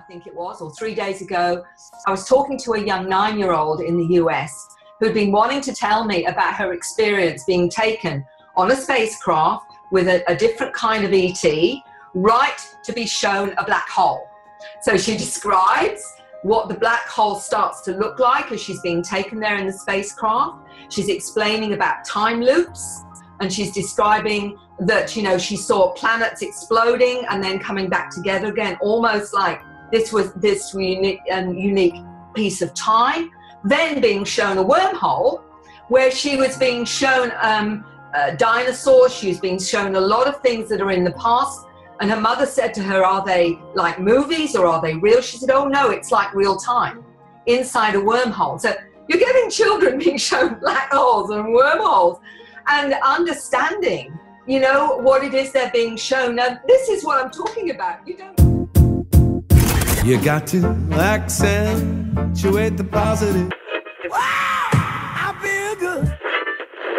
think it was, or 3 days ago, I was talking to a young 9-year-old in the US who'd been wanting to tell me about her experience being taken on a spacecraft with a different kind of ET, right to be shown a black hole. So she describes what the black hole starts to look like as she's being taken there in the spacecraft. She's explaining about time loops, and she's describing that, you know, she saw planets exploding and then coming back together again, almost like this was this unique piece of time. Then being shown a wormhole where she was being shown dinosaurs. She was being shown a lot of things that are in the past. And her mother said to her, are they like movies or are they real? She said, oh no, it's like real time inside a wormhole. So you're getting children being shown black holes and wormholes and understanding, you know, what it is they're being shown. Now, this is what I'm talking about. You got to accentuate the positive. Wow, I feel good.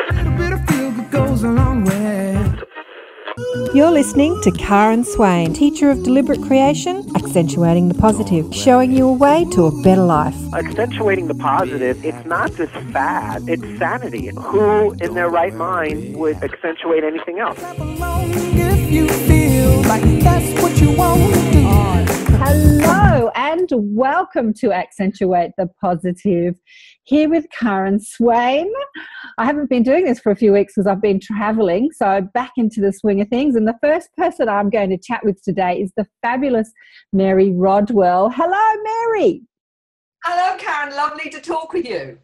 A little bit of feel good goes a long way. You're listening to Karen Swain, teacher of Deliberate Creation, accentuating the positive, showing you a way to a better life. Accentuating the positive, it's not just fad, it's sanity. Who in their right mind would accentuate anything else? If you feel like that's what you want to do. Hello and welcome to Accentuate the Positive, here with Karen Swain. I haven't been doing this for a few weeks because I've been travelling, so back into the swing of things. And the first person I'm going to chat with today is the fabulous Mary Rodwell. Hello, Mary. Hello, Karen. Lovely to talk with you.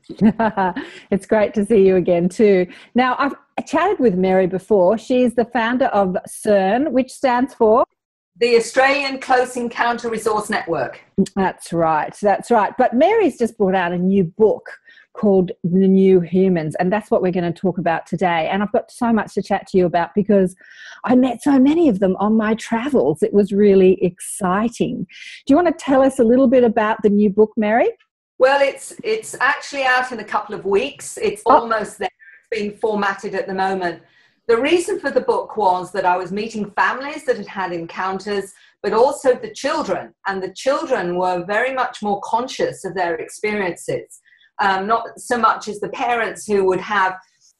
It's great to see you again too. Now, I've chatted with Mary before. She's the founder of CERN, which stands for the Australian Close Encounter Resource Network. That's right. That's right. But Mary's just brought out a new book called The New Humans, and that's what we're going to talk about today. And I've got so much to chat to you about because I met so many of them on my travels. It was really exciting. Do you want to tell us a little bit about the new book, Mary? Well, it's actually out in a couple of weeks. It's almost there. It's being formatted at the moment. The reason for the book was that I was meeting families that had had encounters, but also the children. And the children were very much more conscious of their experiences. Not so much as the parents who would have,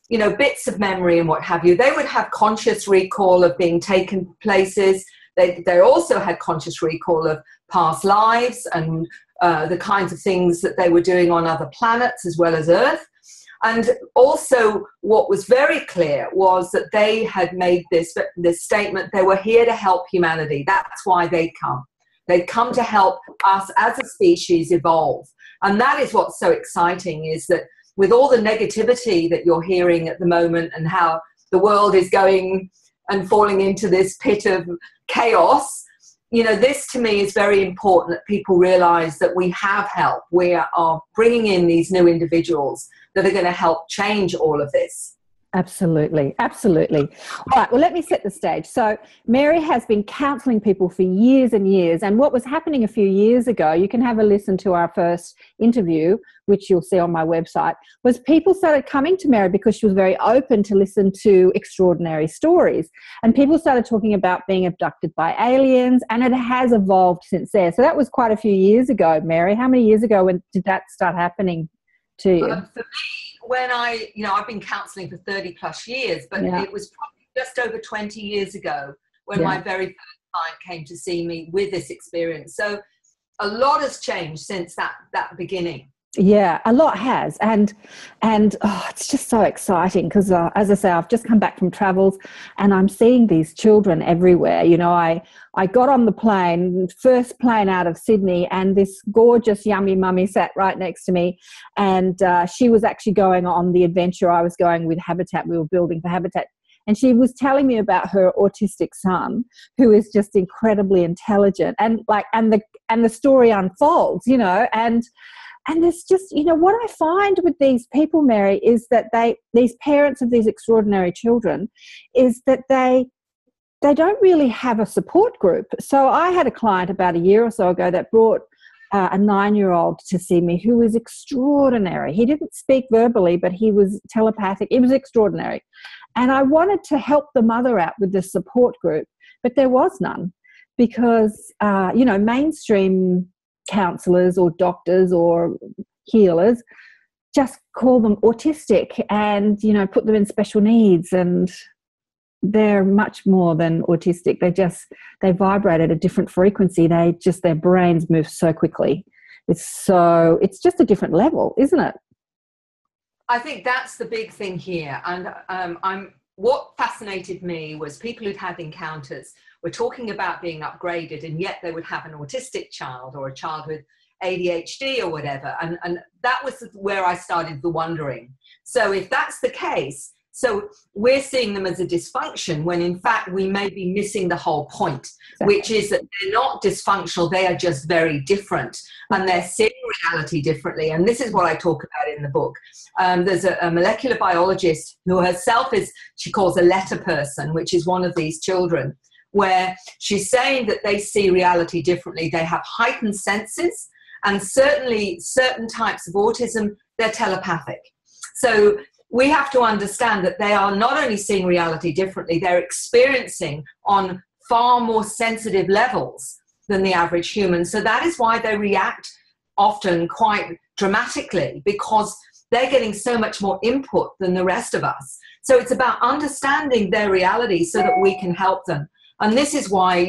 you know, bits of memory and what have you. They would have conscious recall of being taken places. They also had conscious recall of past lives and the kinds of things that they were doing on other planets as well as Earth. And also what was very clear was that they had made this statement, they were here to help humanity. That's why they'd come. They'd come to help us as a species evolve. And that is what's so exciting, is that with all the negativity that you're hearing at the moment and how the world is going and falling into this pit of chaos, you know, this to me is very important, that people realize that we have help. We are bringing in these new individuals that are going to help change all of this. Absolutely, absolutely. All right, well, let me set the stage. So Mary has been counselling people for years and years, and what was happening a few years ago, you can have a listen to our first interview, which you'll see on my website, was people started coming to Mary because she was very open to listen to extraordinary stories, and people started talking about being abducted by aliens, and it has evolved since there. So that was quite a few years ago, Mary. How many years ago did that start happening to you? For me, when I've been counselling for 30 plus years, but it was probably just over 20 years ago when my very first client came to see me with this experience. So a lot has changed since that beginning. Yeah, a lot has. And it's just so exciting because, as I say, I've just come back from travels and I'm seeing these children everywhere. You know, I got on the plane, first plane out of Sydney, and this gorgeous yummy mummy sat right next to me, and she was actually going on the adventure I was going with Habitat. We were building for Habitat. And she was telling me about her autistic son, who is just incredibly intelligent, and the story unfolds, you know, and there's just, you know, what I find with these people, Mary, is that these parents of these extraordinary children, is that they don't really have a support group. So I had a client about a year or so ago that brought a 9-year-old to see me who was extraordinary. He didn't speak verbally, but he was telepathic. It was extraordinary. And I wanted to help the mother out with the support group, but there was none. because, mainstream counsellors or doctors or healers just call them autistic and, put them in special needs, and they're much more than autistic. They vibrate at a different frequency. Their brains move so quickly. It's just a different level, isn't it? I think that's the big thing here. And what fascinated me was people who'd had encounters were talking about being upgraded, and yet they would have an autistic child or a child with ADHD or whatever. And that was where I started the wondering. So if that's the case, so we're seeing them as a dysfunction when in fact we may be missing the whole point, which is that they're not dysfunctional, they are just very different, and they're seeing reality differently. And this is what I talk about in the book. There's a molecular biologist who herself she calls a letter person, which is one of these children, where she's saying that they see reality differently. They have heightened senses, and certainly certain types of autism, they're telepathic. So we have to understand that they are not only seeing reality differently, they're experiencing on far more sensitive levels than the average human. So that is why they react often quite dramatically, because they're getting so much more input than the rest of us. So it's about understanding their reality so that we can help them. And this is why,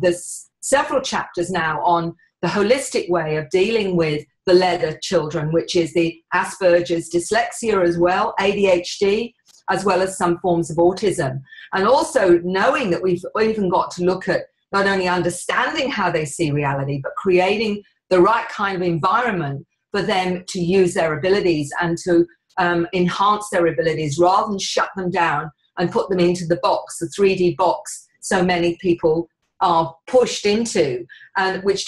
there's several chapters now on the holistic way of dealing with the leader children, which is the Asperger's, dyslexia as well, ADHD, as well as some forms of autism. And also knowing that we've even got to look at not only understanding how they see reality, but creating the right kind of environment for them to use their abilities and to enhance their abilities rather than shut them down and put them into the box, the 3D box so many people are pushed into, and which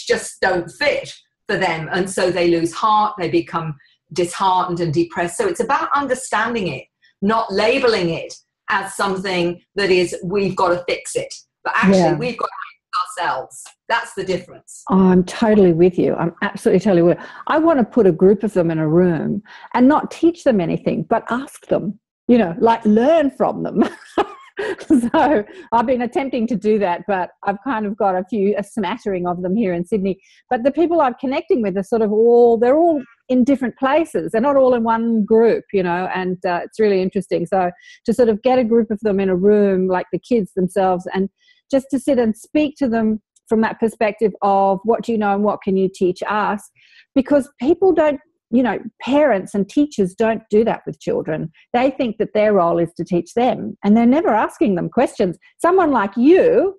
just don't fit for them. And so they lose heart, they become disheartened and depressed. So it's about understanding it, not labeling it as something that is, we've got to fix it. But actually, we've got to fix ourselves. That's the difference. Oh, I'm totally with you. I'm absolutely totally with you. I want to put a group of them in a room and not teach them anything, but ask them, learn from them. So I've been attempting to do that, but I've kind of got a smattering of them here in Sydney. But the people I'm connecting with are sort of they're all in different places. They're not all in one group, and it's really interesting. So to sort of get a group of them in a room, like the kids themselves, and just to sit and speak to them from that perspective of what do you know and what can you teach us? Because people don't, parents and teachers don't do that with children. They think that their role is to teach them, and they're never asking them questions. Someone like you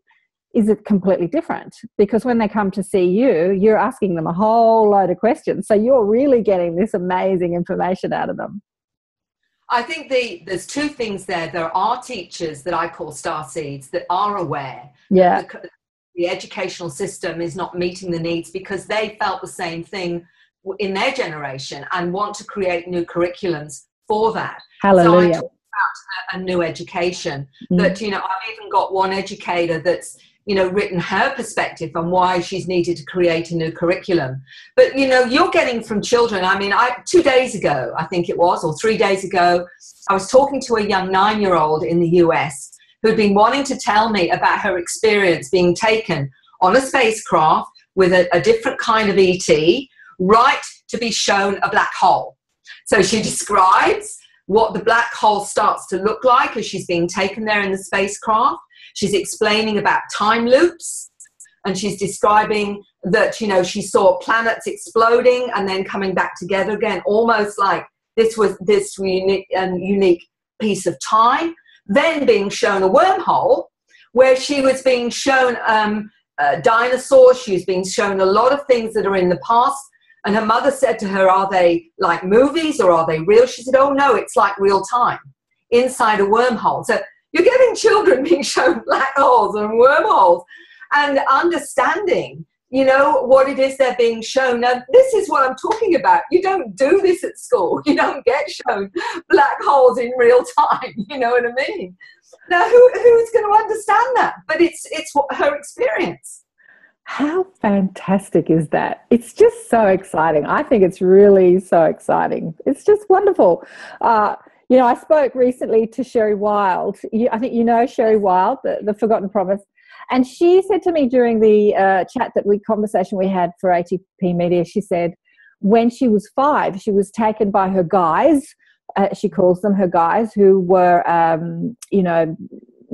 is completely different, because when they come to see you, you're asking them a whole load of questions. So you're really getting this amazing information out of them. I think there's two things there. There are teachers that I call starseeds that are aware that the educational system is not meeting the needs, because they felt the same thing in their generation and want to create new curriculums for that. Hallelujah. So I talk about a new education that, I've even got one educator that's, written her perspective on why she's needed to create a new curriculum. But, you're getting from children. I mean, 2 days ago, I think it was, or 3 days ago, I was talking to a young 9-year-old in the US who'd been wanting to tell me about her experience being taken on a spacecraft with a different kind of ET, right to be shown a black hole. So she describes what the black hole starts to look like as she's being taken there in the spacecraft. She's explaining about time loops, and she's describing that, she saw planets exploding and then coming back together again, almost like this was this unique piece of time. Then being shown a wormhole where she was being shown dinosaurs. She was being shown a lot of things that are in the past. And her mother said to her, are they like movies or are they real? She said, oh no, it's like real time inside a wormhole. So you're getting children being shown black holes and wormholes and understanding, what it is they're being shown. Now, this is what I'm talking about. You don't do this at school. You don't get shown black holes in real time. You know what I mean? Now, who's going to understand that? But it's her experience. How fantastic is that? It's just so exciting. I think it's really so exciting. It's just wonderful. I spoke recently to Sherry Wild. I think Sherry Wild, the Forgotten Promise. And she said to me during the conversation we had for ATP Media, she said when she was 5, she was taken by her guides, she calls them her guides, who were,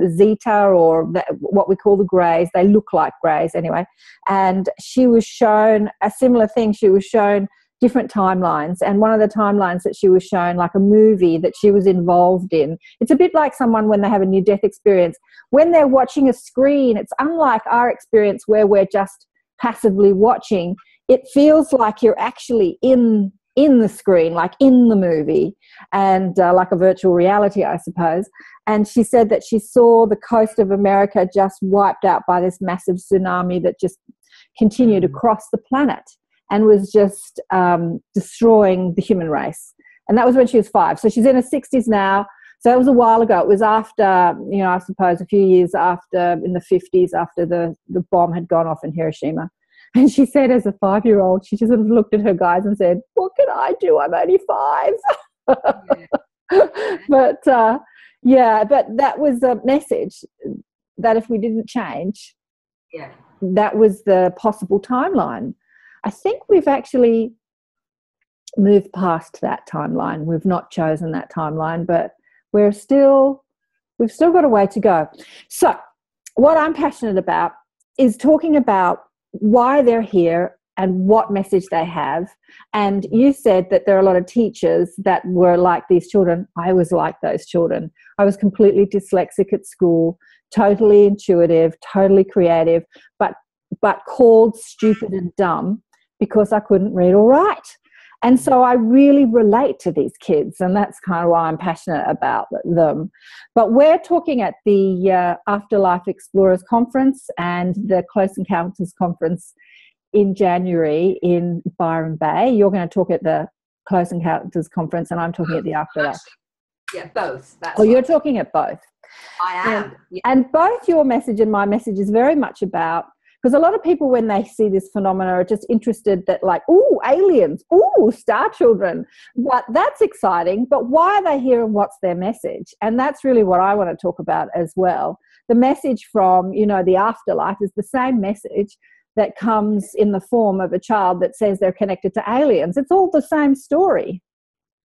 Zeta, or what we call the Greys. They look like Greys anyway. And she was shown a similar thing. She was shown different timelines, and one of the timelines that she was shown, like a movie that she was involved in. It's a bit like someone when they have a near-death experience. When they're watching a screen, it's unlike our experience where we're just passively watching. It feels like you're actually in the screen, like in the movie, and like a virtual reality, I suppose. And she said that she saw the coast of America just wiped out by this massive tsunami that just continued across the planet and was just destroying the human race. And that was when she was 5. So she's in her 60s now. So it was a while ago. It was after, I suppose a few years after, in the 50s, after the bomb had gone off in Hiroshima. And she said as a 5-year-old, she just sort of looked at her guys and said, what can I do? I'm only 5. But that was a message that if we didn't change, that was the possible timeline. I think we've actually moved past that timeline. We've not chosen that timeline, but we've still got a way to go. So what I'm passionate about is talking about why they're here and what message they have. And you said that there are a lot of teachers that were like these children. I was like those children. I was completely dyslexic at school, totally intuitive, totally creative, but called stupid and dumb because I couldn't read or write. And so I really relate to these kids, and that's kind of why I'm passionate about them. But we're talking at the Afterlife Explorers Conference and the Close Encounters Conference in January in Byron Bay. You're going to talk at the Close Encounters Conference, and I'm talking at the Afterlife. Yeah, both. You're talking at both. I am. And both your message and my message is very much about, because a lot of people, when they see this phenomena, are just interested that, like, ooh, aliens, ooh, star children. But that's exciting. But why are they here and what's their message? And that's really what I want to talk about as well. The message from, the afterlife is the same message that comes in the form of a child that says they're connected to aliens. It's all the same story.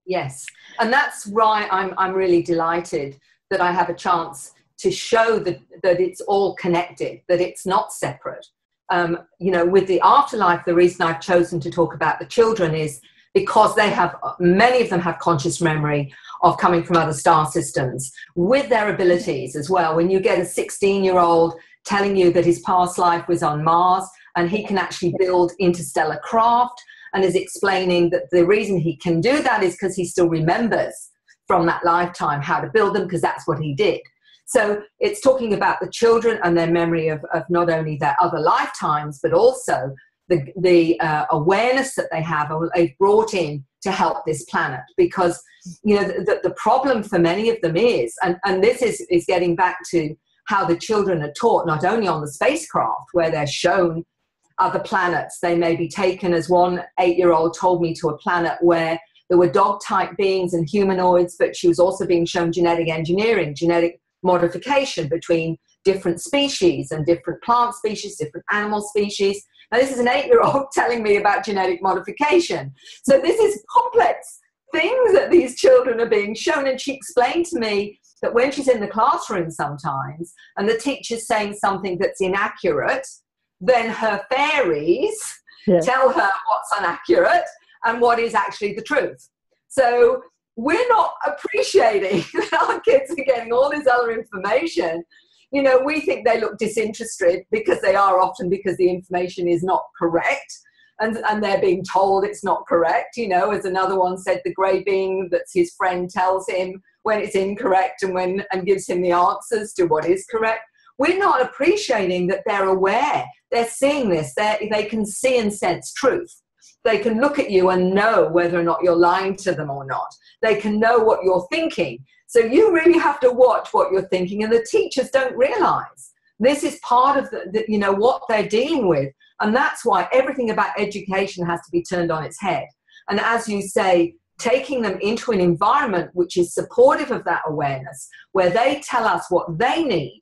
Yes. And that's why I'm really delighted that I have a chance to show that it's all connected, that it's not separate. With the afterlife, the reason I've chosen to talk about the children is because many of them have conscious memory of coming from other star systems with their abilities as well. When you get a 16-year-old telling you that his past life was on Mars and he can actually build interstellar craft, and is explaining that the reason he can do that is because he still remembers from that lifetime how to build them, because that's what he did. So it's talking about the children and their memory of not only their other lifetimes, but also the awareness that they have and they've brought in to help this planet. Because, the problem for many of them is, and this is getting back to how the children are taught, not only on the spacecraft, where they're shown other planets. They may be taken, as one 8-year-old told me, to a planet where there were dog-type beings and humanoids, but she was also being shown genetic engineering, genetic modification between different species and different plant species, different animal species. Now, this is an 8-year-old telling me about genetic modification. So this is complex things that these children are being shown. And she explained to me that when she's in the classroom sometimes and the teacher's saying something that's inaccurate, then her fairies tell her what's inaccurate and what is actually the truth. So we're not appreciating that our kids are getting all this other information. We think they look disinterested, because they are often, because the information is not correct and they're being told it's not correct. As another one said, the grey being that's his friend tells him when it's incorrect and gives him the answers to what is correct. We're not appreciating that they're aware. They're seeing this. They can see and sense truth. They can look at you and know whether or not you're lying to them or not. They can know what you're thinking. So you really have to watch what you're thinking, and the teachers don't realize. This is part of what they're dealing with. And that's why everything about education has to be turned on its head. And as you say, taking them into an environment which is supportive of that awareness, where they tell us what they need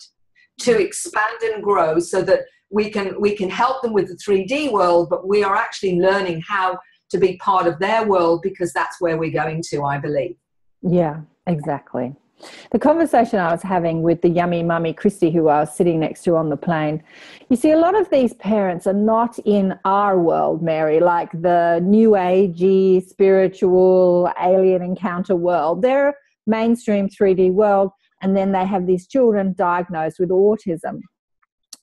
to expand and grow so that we can help them with the 3D world, but we are actually learning how to be part of their world, because that's where we're going to, I believe. Yeah, exactly. The conversation I was having with the yummy mummy Christy, who I was sitting next to on the plane, you see, a lot of these parents are not in our world, Mary, like the new agey, spiritual, alien encounter world. They're mainstream 3D world, and then they have these children diagnosed with autism.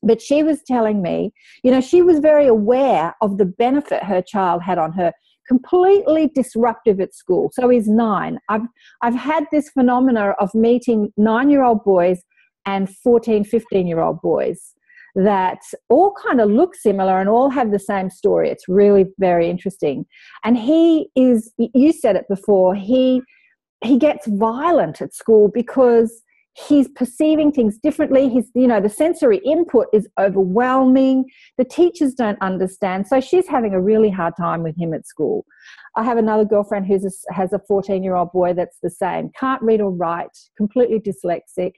But she was telling me, you know, she was very aware of the benefit her child had on her. Completely disruptive at school. So he's 9. I've had this phenomena of meeting 9-year-old boys and 14, 15-year-old boys that all kind of look similar and all have the same story. It's really very interesting. And he is, you said it before, he gets violent at school because he's perceiving things differently. He's, you know, the sensory input is overwhelming. The teachers don't understand. So she's having a really hard time with him at school. I have another girlfriend who has a 14-year-old boy that's the same. Can't read or write, completely dyslexic.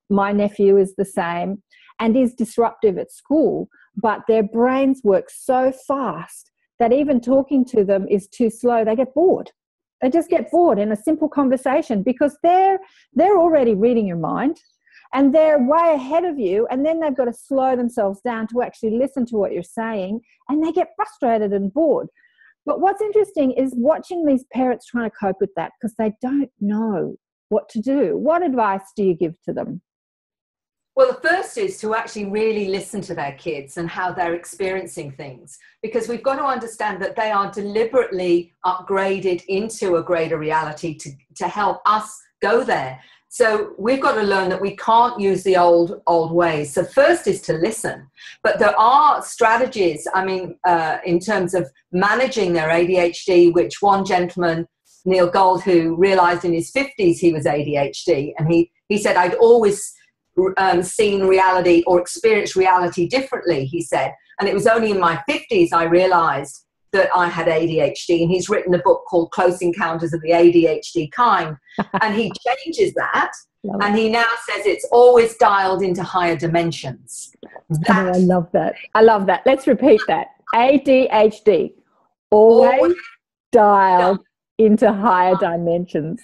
My nephew is the same and is disruptive at school, but their brains work so fast that even talking to them is too slow. They get bored. They just get bored in a simple conversation because they're already reading your mind and they're way ahead of you, and then they've got to slow themselves down to actually listen to what you're saying, and they get frustrated and bored. But what's interesting is watching these parents trying to cope with that because they don't know what to do. What advice do you give to them? Well, the first is to actually really listen to their kids and how they're experiencing things, because we've got to understand that they are deliberately upgraded into a greater reality to help us go there. So we've got to learn that we can't use the old ways. So first is to listen. But there are strategies, I mean, in terms of managing their ADHD, which one gentleman, Neil Gold, who realized in his 50s he was ADHD, and he said, I'd always seen reality or experienced reality differently, he said. And it was only in my 50s I realized that I had ADHD. And he's written a book called Close Encounters of the ADHD Kind. And he changes that. And he now says it's always dialed into higher dimensions. I love that. I love that. Let's repeat that. ADHD, always dialed into higher dimensions.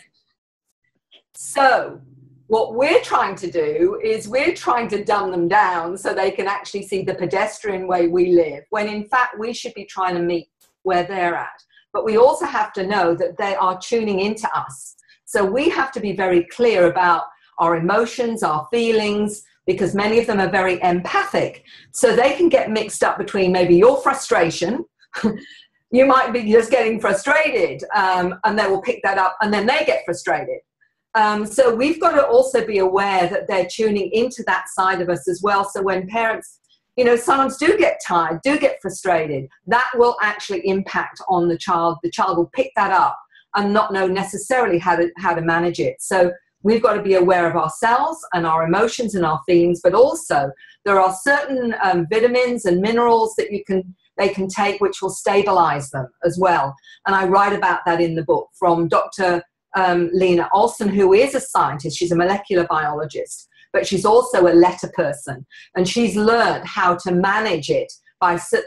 So what we're trying to do is we're trying to dumb them down so they can actually see the pedestrian way we live, when in fact we should be trying to meet where they're at. But we also have to know that they are tuning into us. So we have to be very clear about our emotions, our feelings, because many of them are very empathic. So they can get mixed up between maybe your frustration. You might be just getting frustrated, and they will pick that up and then they get frustrated. So we've got to also be aware that they're tuning into that side of us as well. So when parents, you know, sometimes do get tired, do get frustrated, that will actually impact on the child. The child will pick that up and not know necessarily how to manage it. So we've got to be aware of ourselves and our emotions and our feelings, but also there are certain vitamins and minerals that they can take which will stabilize them as well. And I write about that in the book from Dr. Lena Olson, who is a scientist. She's a molecular biologist, but she's also a letter person, and she's learned how to manage it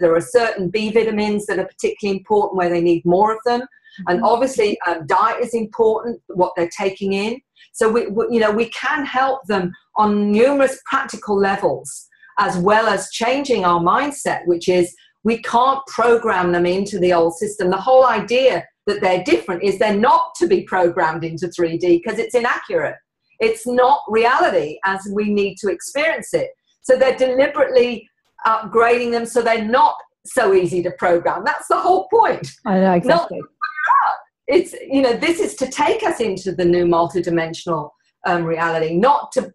there are certain B vitamins that are particularly important where they need more of them, and obviously diet is important, what they're taking in. So we can help them on numerous practical levels, as well as changing our mindset, which is we can't program them into the old system. The whole idea that they're different is they're not to be programmed into 3D because it's inaccurate. It's not reality as we need to experience it. So they're deliberately upgrading them so they're not so easy to program. That's the whole point. I know, exactly. It's, this is to take us into the new multidimensional reality, not to,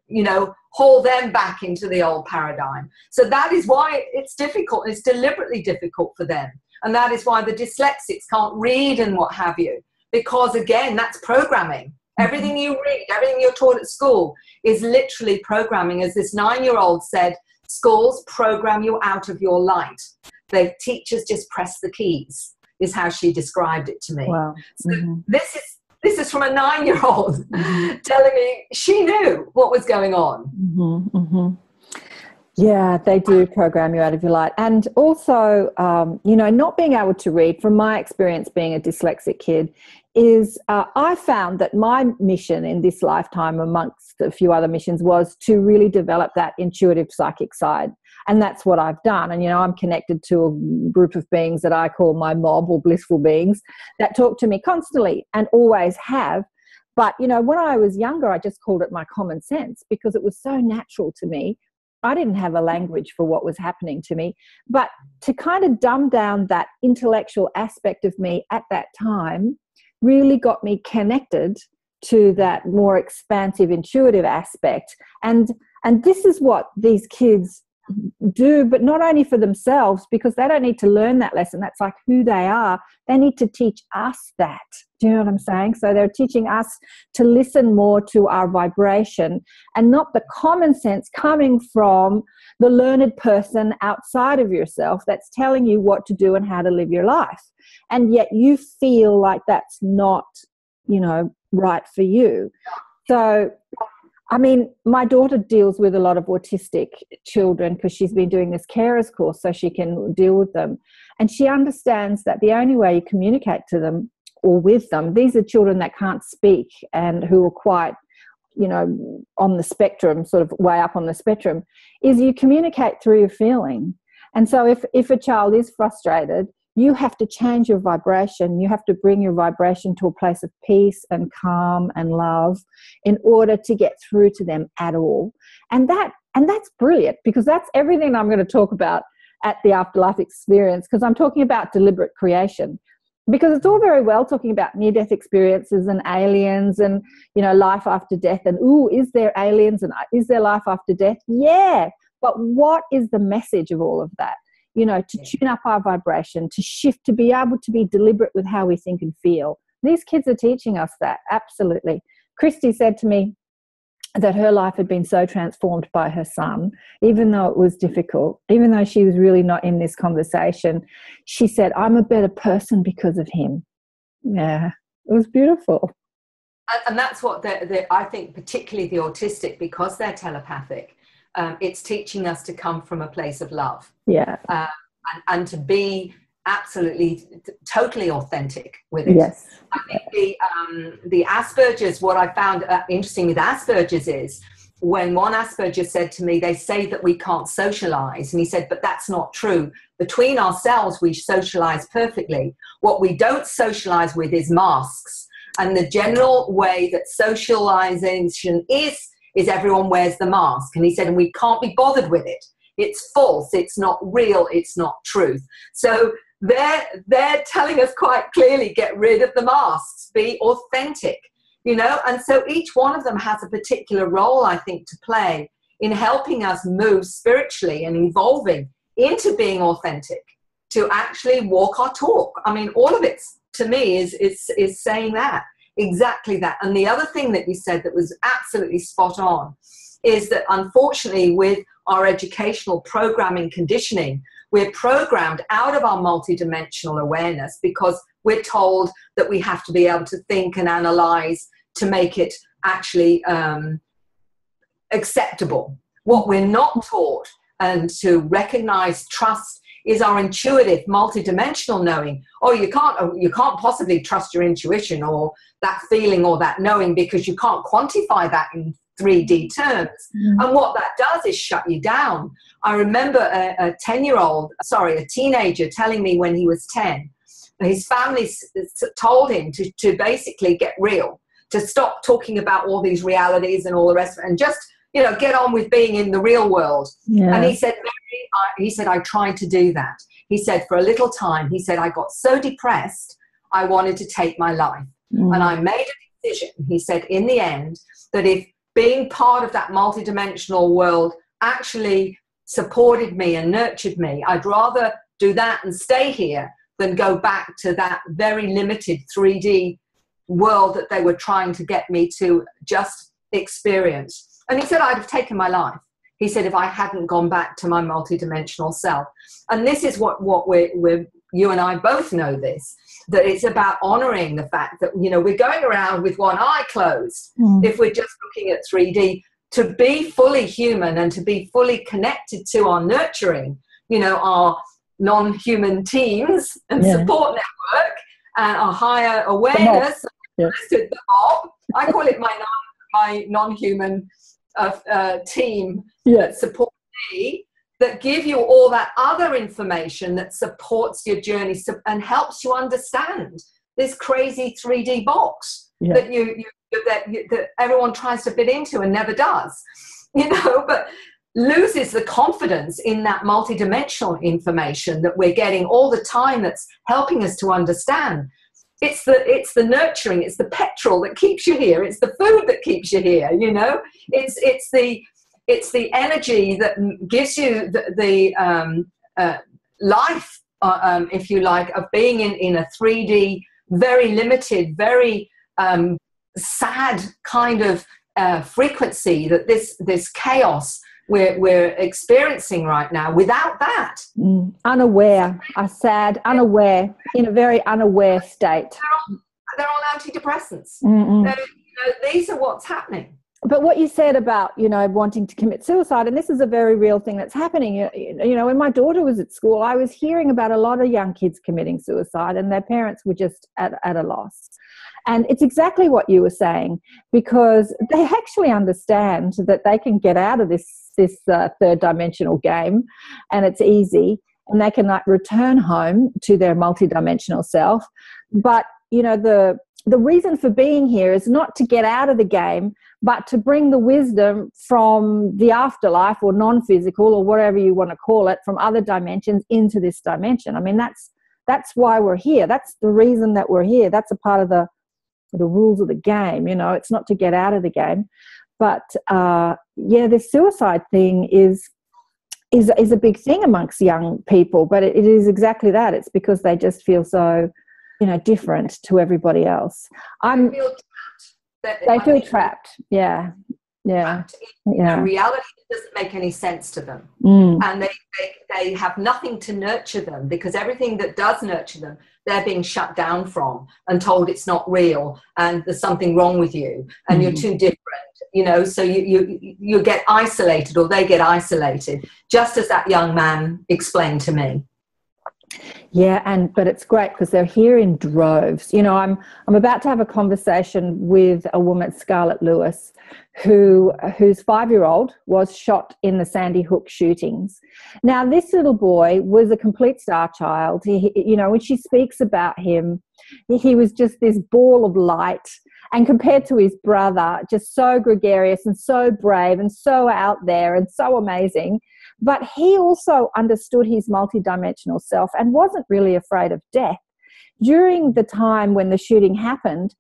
haul them back into the old paradigm. So that is why it's difficult. It's deliberately difficult for them. And that is why the dyslexics can't read and what have you. Because, again, that's programming. Everything you read, everything you're taught at school is literally programming. As this 9-year-old said, schools program you out of your light. The teachers just press the keys, is how she described it to me. Wow. So this is from a 9-year-old telling me she knew what was going on. Yeah, they do program you out of your light. And also, not being able to read, from my experience being a dyslexic kid, is I found that my mission in this lifetime, amongst a few other missions, was to really develop that intuitive psychic side. And that's what I've done. And, I'm connected to a group of beings that I call my mob, or blissful beings, that talk to me constantly and always have. But, when I was younger, I just called it my common sense because it was so natural to me. I didn't have a language for what was happening to me. But to kind of dumb down that intellectual aspect of me at that time really got me connected to that more expansive, intuitive aspect. And this is what these kids do, but not only for themselves, because they don't need to learn that lesson. That's like who they are. They need to teach us that. Do you know what I'm saying? So they're teaching us to listen more to our vibration and not the common sense coming from the learned person outside of yourself that's telling you what to do and how to live your life. And yet you feel like that's not, right for you. So, my daughter deals with a lot of autistic children because she's been doing this carers course so she can deal with them. And she understands that the only way you communicate to them or with them, these are children that can't speak and who are quite, on the spectrum, sort of way up on the spectrum, is you communicate through your feeling. And so if a child is frustrated, you have to change your vibration. You have to bring your vibration to a place of peace and calm and love in order to get through to them at all. And that's brilliant, because that's everything I'm going to talk about at the Afterlife Experience, because I'm talking about deliberate creation. Because it's all very well talking about near-death experiences and aliens and, life after death and, is there aliens and is there life after death? Yeah, but what is the message of all of that? To tune up our vibration, to shift, to be able to be deliberate with how we think and feel. These kids are teaching us that, absolutely. Christy said to me that her life had been so transformed by her son, even though it was difficult, even though she was really not in this conversation. She said, I'm a better person because of him. Yeah, it was beautiful. And that's what I think, particularly the autistic, because they're telepathic, it's teaching us to come from a place of love. Yeah. And to be absolutely, totally authentic with it. Yes. I think the Asperger's, what I found interesting with Asperger's is when one Asperger said to me, they say that we can't socialize. And he said, but that's not true. Between ourselves, we socialize perfectly. What we don't socialize with is masks. And the general way that socialization is everyone wears the mask. And he said, and we can't be bothered with it. It's false. It's not real. It's not truth. So they're telling us quite clearly, get rid of the masks, be authentic, and so each one of them has a particular role, I think, to play in helping us move spiritually and evolving into being authentic, to actually walk our talk. All of it to me is saying that, exactly that. And the other thing that you said that was absolutely spot on is that unfortunately with our educational programming conditioning, we're programmed out of our multidimensional awareness because we're told that we have to be able to think and analyze to make it actually acceptable. What we're not taught and to recognize, trust, is our intuitive multidimensional knowing. Oh, you can't possibly trust your intuition or that feeling or that knowing because you can't quantify that in 3D terms. And what that does is shut you down. I remember a teenager telling me when he was 10, his family told him to basically get real, to stop talking about all these realities and all the rest of it, and just, get on with being in the real world. Yeah. And he said, I tried to do that. He said, for a little time, he said, I got so depressed, I wanted to take my life. And I made a decision, he said, in the end, that if being part of that multidimensional world actually supported me and nurtured me, I'd rather do that and stay here than go back to that very limited 3D world that they were trying to get me to just experience. And he said, I'd have taken my life. He said, if I hadn't gone back to my multidimensional self. And this is what you and I both know this, that it's about honoring the fact that, we're going around with one eye closed. If we're just looking at 3D, to be fully human and to be fully connected to our nurturing, you know, our non-human teams and support network and our higher awareness. The mob. I call it my non-human team that support me, that give you all that other information that supports your journey and helps you understand this crazy 3D box that that everyone tries to fit into and never does, you know, but loses the confidence in that multidimensional information that we're getting all the time that's helping us to understand. It's the nurturing, it's the petrol that keeps you here, it's the food that keeps you here, you know, it's the energy that gives you the life, if you like, of being in a 3D, very limited, very sad kind of frequency that this chaos we're experiencing right now. Without that, unaware, unaware, in a very unaware state. They're on antidepressants. You know, these are what's happening. But what you said about, you know, wanting to commit suicide, and this is a very real thing that's happening. You know, when my daughter was at school, I was hearing about a lot of young kids committing suicide, and their parents were just at a loss. And it's exactly what you were saying, because they actually understand that they can get out of this third dimensional game, and it's easy, and they can like return home to their multidimensional self. But, you know, the reason for being here is not to get out of the game, but to bring the wisdom from the afterlife or non-physical or whatever you want to call it, from other dimensions into this dimension. I mean, that's why we're here. That's the reason that we're here. That's a part of the rules of the game. You know, it's not to get out of the game. But this suicide thing is a big thing amongst young people. But it is exactly that. It's because they just feel so, you know, different to everybody else. They feel trapped. Yeah. Trapped in reality that doesn't make any sense to them. And they have nothing to nurture them, because everything that does nurture them, they're being shut down from and told it's not real and there's something wrong with you and you're too different, you know, so you get isolated, or they get isolated, just as that young man explained to me. Yeah, but it's great because they're here in droves. You know, I'm about to have a conversation with a woman, Scarlett Lewis, whose 5-year-old was shot in the Sandy Hook shootings. Now, this little boy was a complete star child. He, you know, when she speaks about him, he was just this ball of light. And compared to his brother, just so gregarious and so brave and so out there and so amazing. But he also understood his multidimensional self and wasn't really afraid of death. During the time when the shooting happened,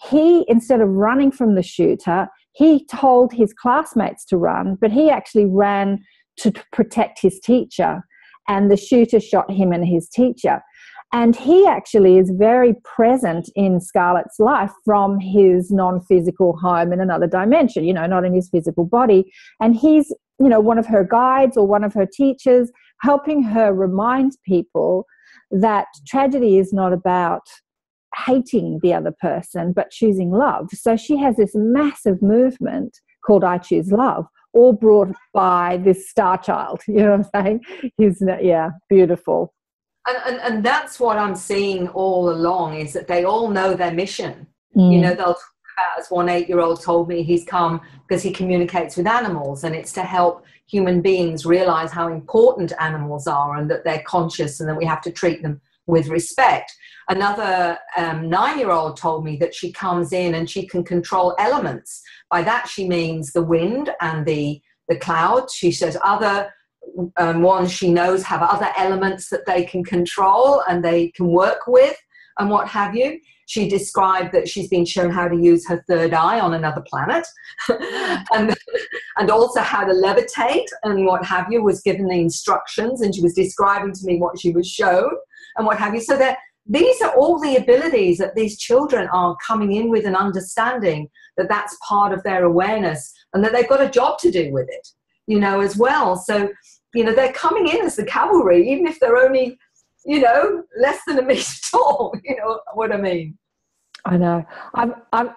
he, instead of running from the shooter, he told his classmates to run, but he actually ran to protect his teacher, and the shooter shot him and his teacher. And he actually is very present in Scarlett's life from his non-physical home in another dimension, you know, not in his physical body. And he's, you know, one of her guides or one of her teachers, helping her remind people that tragedy is not about hating the other person, but choosing love. So she has this massive movement called I Choose Love, all brought by this star child, you know what I'm saying? Beautiful. And that's what I'm seeing all along, is that they all know their mission. You know, they'll talk about, as one 8-year-old told me, he's come because he communicates with animals, and it's to help human beings realize how important animals are and that they're conscious and that we have to treat them with respect. Another 9-year-old told me that she comes in and she can control elements. By that she means the wind and the clouds. She says other ones she knows have other elements that they can control and they can work with and what have you. She described that she's been shown how to use her third eye on another planet and also how to levitate and what have you, was given the instructions, and she was describing to me what she was shown and what have you. So that these are all the abilities that these children are coming in with, and understanding that that's part of their awareness and that they've got a job to do with it, you know, as well. So, you know, they're coming in as the cavalry, even if they're only, you know, less than a meter tall, you know what I mean? I know. I'm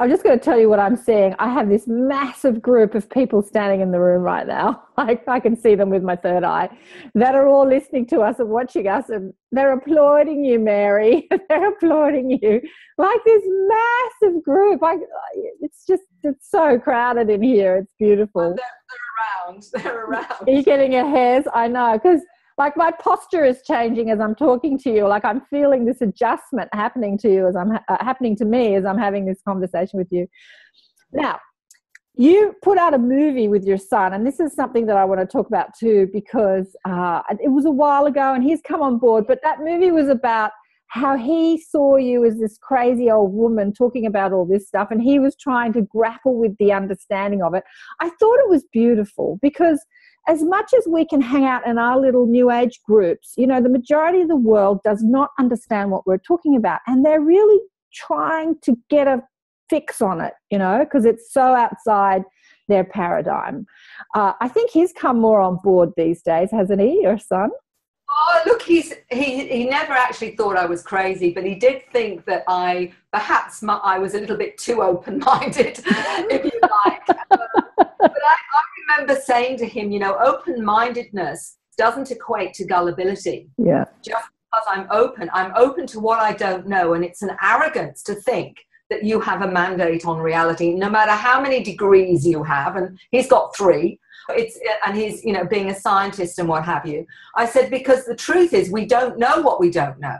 just going to tell you what I'm seeing. I have this massive group of people standing in the room right now. I can see them with my third eye, that are all listening to us and watching us, and they're applauding you, Mary. They're applauding you. Like this massive group. It's so crowded in here. It's beautiful. They're around. Are you getting your hairs? I know, because like my posture is changing as I'm talking to you. Like I'm feeling this adjustment happening to you as happening to me as I'm having this conversation with you. Now, you put out a movie with your son, and this is something that I want to talk about too, because it was a while ago and he's come on board, but that movie was about how he saw you as this crazy old woman talking about all this stuff, and he was trying to grapple with the understanding of it. I thought it was beautiful because as much as we can hang out in our little new age groups, you know, the majority of the world does not understand what we're talking about, and they're really trying to get a fix on it, you know, because it's so outside their paradigm. I think he's come more on board these days, hasn't he, your son? Oh, look, he never actually thought I was crazy, but he did think that I was a little bit too open-minded, if you like. But I remember saying to him, you know, open-mindedness doesn't equate to gullibility. Yeah. Just because I'm open to what I don't know, and it's an arrogance to think that you have a mandate on reality, no matter how many degrees you have, and he's got 3. And he's, you know, being a scientist and what have you. I said, because the truth is we don't know what we don't know.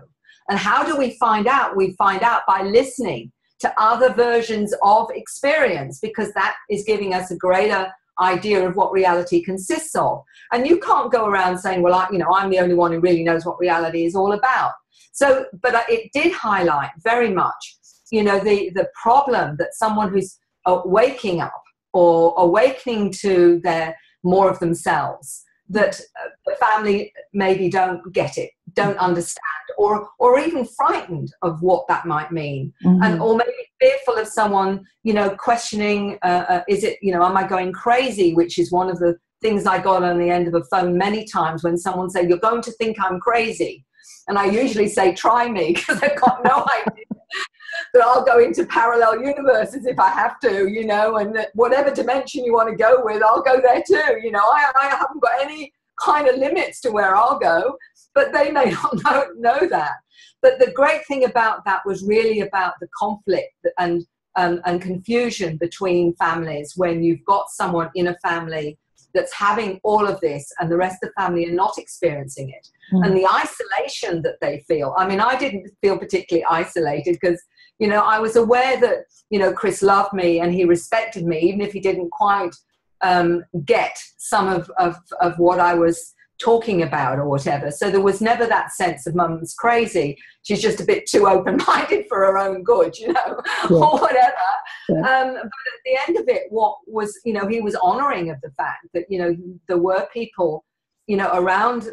And how do we find out? We find out by listening to other versions of experience, because that is giving us a greater idea of what reality consists of. And you can't go around saying, well, I'm the only one who really knows what reality is all about. So, but it did highlight very much, you know, the problem that someone who's waking up or awakening to their more of themselves, that the family maybe don't get it, don't understand, or even frightened of what that might mean, and or maybe fearful of someone, you know, questioning, is it, you know, am I going crazy? Which is one of the things I got on the end of a phone many times when someone said, you're going to think I'm crazy. And I usually say, try me, because I've got no idea. That I'll go into parallel universes if I have to, you know, and whatever dimension you want to go with, I'll go there too. You know, I haven't got any kind of limits to where I'll go, but they may not know that. But the great thing about that was really about the conflict and confusion between families when you've got someone in a family that's having all of this and the rest of the family are not experiencing it. And the isolation that they feel. I mean, I didn't feel particularly isolated because, you know, I was aware that, you know, Chris loved me and he respected me, even if he didn't quite get some of what I was talking about or whatever. So there was never that sense of mum's crazy. She's just a bit too open-minded for her own good, you know, or whatever. Yeah. But at the end of it, what was, you know, he was honoring of the fact that, you know, there were people, you know, around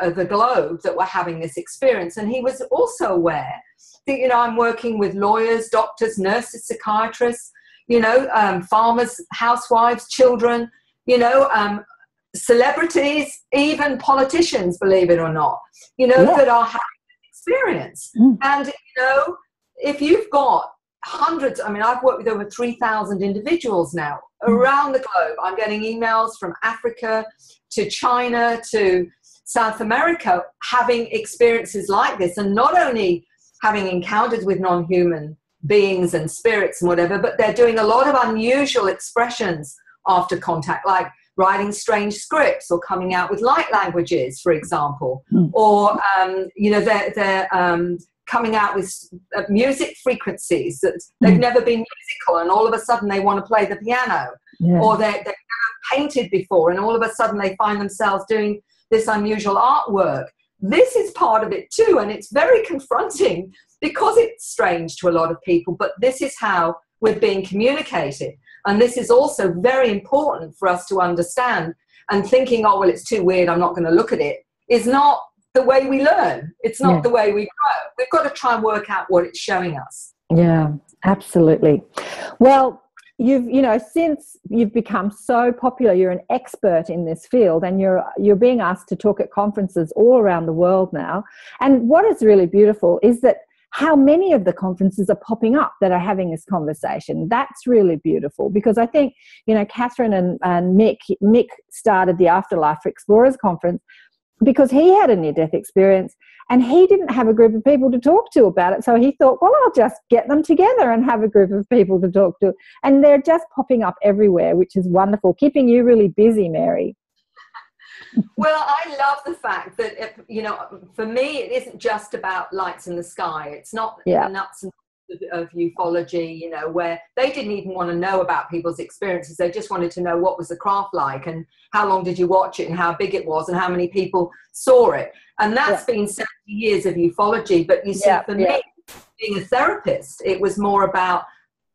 the globe that were having this experience. And he was also aware that, you know, I'm working with lawyers, doctors, nurses, psychiatrists, you know, farmers, housewives, children, you know, celebrities, even politicians, believe it or not, you know, that are having this experience. And, you know, if you've got hundreds, I mean, I've worked with over 3,000 individuals now around the globe. I'm getting emails from Africa to China to South America having experiences like this, and not only having encounters with non-human beings and spirits and whatever, but they're doing a lot of unusual expressions after contact, like writing strange scripts or coming out with light languages, for example, or, you know, they're coming out with music frequencies that they've never been musical, and all of a sudden they want to play the piano, or they've never painted before, and all of a sudden they find themselves doing this unusual artwork. This is part of it too, and it's very confronting because it's strange to a lot of people, but this is how we're being communicated. And this is also very important for us to understand. And thinking, oh, well, it's too weird, I'm not going to look at it, is not the way we learn. It's not the way we grow. We've got to try and work out what it's showing us. Yeah, absolutely. Well, you know, since you've become so popular, you're an expert in this field, and you're being asked to talk at conferences all around the world now. And what is really beautiful is that how many of the conferences are popping up that are having this conversation. That's really beautiful, because I think, you know, Catherine and Mick started the Afterlife for Explorers conference because he had a near-death experience and he didn't have a group of people to talk to about it. So he thought, well, I'll just get them together and have a group of people to talk to. And they're just popping up everywhere, which is wonderful, keeping you really busy, Mary. Well, I love the fact that, you know, for me, it isn't just about lights in the sky. It's not the nuts and bolts of ufology, you know, where they didn't even want to know about people's experiences. They just wanted to know what was the craft like and how long did you watch it and how big it was and how many people saw it. And that's been 70 years of ufology. But you see, for me, being a therapist, it was more about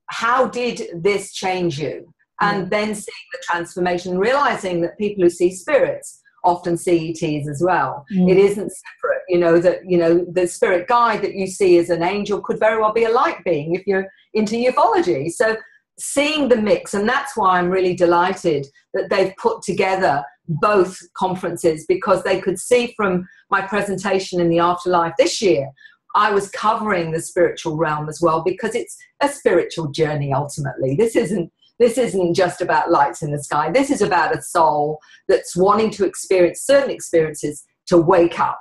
how did this change you? And then seeing the transformation, realizing that people who see spirits often see ETs as well. It isn't separate, you know, that, you know, the spirit guide that you see as an angel could very well be a light being if you're into ufology. So seeing the mix, and that's why I'm really delighted that they've put together both conferences, because they could see from my presentation in the Afterlife this year, I was covering the spiritual realm as well, because it's a spiritual journey ultimately. This isn't just about lights in the sky. This is about a soul that's wanting to experience certain experiences, to wake up,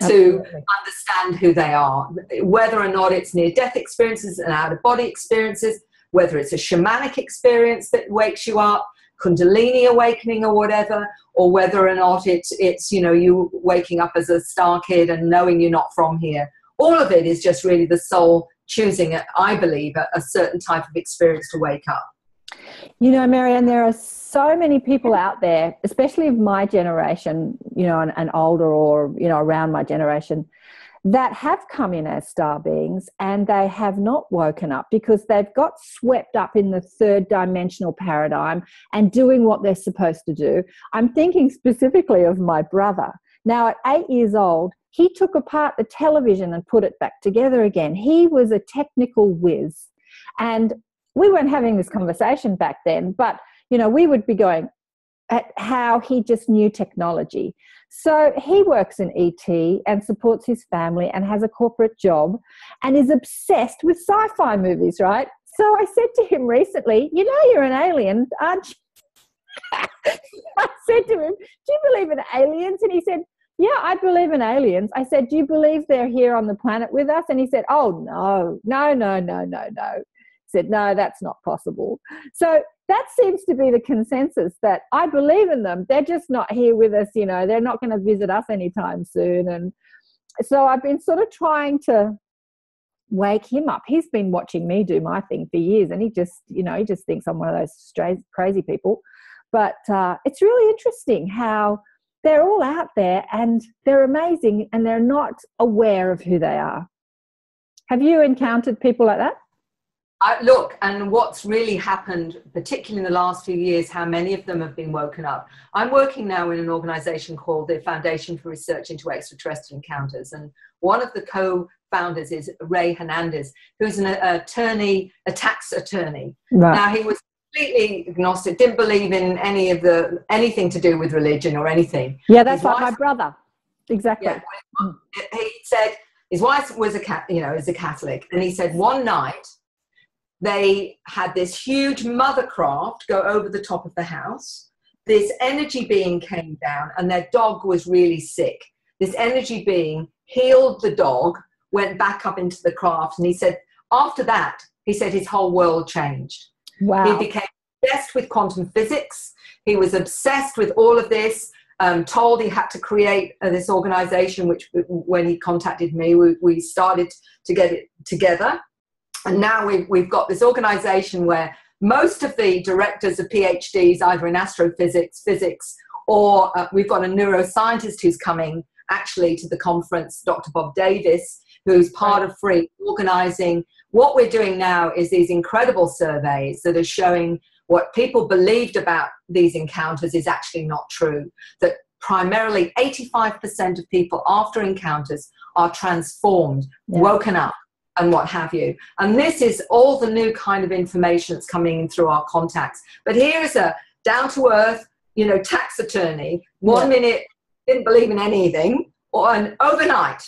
to understand who they are, whether or not it's near-death experiences and out-of-body experiences, whether it's a shamanic experience that wakes you up, Kundalini awakening or whatever, or whether or not it's you know, you waking up as a star kid and knowing you're not from here. All of it is just really the soul choosing, I believe, a certain type of experience to wake up. You know, Marianne, there are so many people out there, especially of my generation, you know, and older, or, you know, around my generation, that have come in as star beings and they have not woken up because they've got swept up in the third dimensional paradigm and doing what they're supposed to do. I'm thinking specifically of my brother. Now, at 8 years old, he took apart the television and put it back together again. He was a technical whiz. And we weren't having this conversation back then, but, you know, we would be going at how he just knew technology. So he works in ET and supports his family and has a corporate job and is obsessed with sci-fi movies, right? So I said to him recently, you know, you're an alien, aren't you? I said to him, do you believe in aliens? And he said, yeah, I believe in aliens. I said, do you believe they're here on the planet with us? And he said, oh, no. Said, no, that's not possible. So that seems to be the consensus, that I believe in them. They're just not here with us, you know, they're not going to visit us anytime soon. And so I've been sort of trying to wake him up. He's been watching me do my thing for years, and he just, you know, he just thinks I'm one of those strange, crazy people. But it's really interesting how they're all out there and they're amazing and they're not aware of who they are. Have you encountered people like that? Look, and what's really happened, particularly in the last few years, how many of them have been woken up. I'm working now in an organisation called the Foundation for Research into Extraterrestrial Encounters, and one of the co-founders is Ray Hernandez, who's an attorney, a tax attorney. Right. Now, he was completely agnostic, didn't believe in anything to do with religion or anything. Yeah, that's like my brother. Exactly. Yeah, he said his wife was is a Catholic, and he said one night they had this huge mothercraft go over the top of the house. This energy being came down and their dog was really sick. This energy being healed the dog, went back up into the craft. And he said, after that, he said his whole world changed. Wow. He became obsessed with quantum physics. He was obsessed with all of this, told he had to create this organization, which when he contacted me, we started to get it together. And now we've got this organization where most of the directors are PhDs, either in astrophysics, physics, or we've got a neuroscientist who's coming actually to the conference, Dr. Bob Davis, who's part of FREE, organizing. What we're doing now is these incredible surveys that are showing what people believed about these encounters is actually not true, that primarily 85% of people after encounters are transformed, woken up, and what have you. And this is all the new kind of information that's coming in through our contacts. But here is a down-to-earth, you know, tax attorney, 1 minute didn't believe in anything, and overnight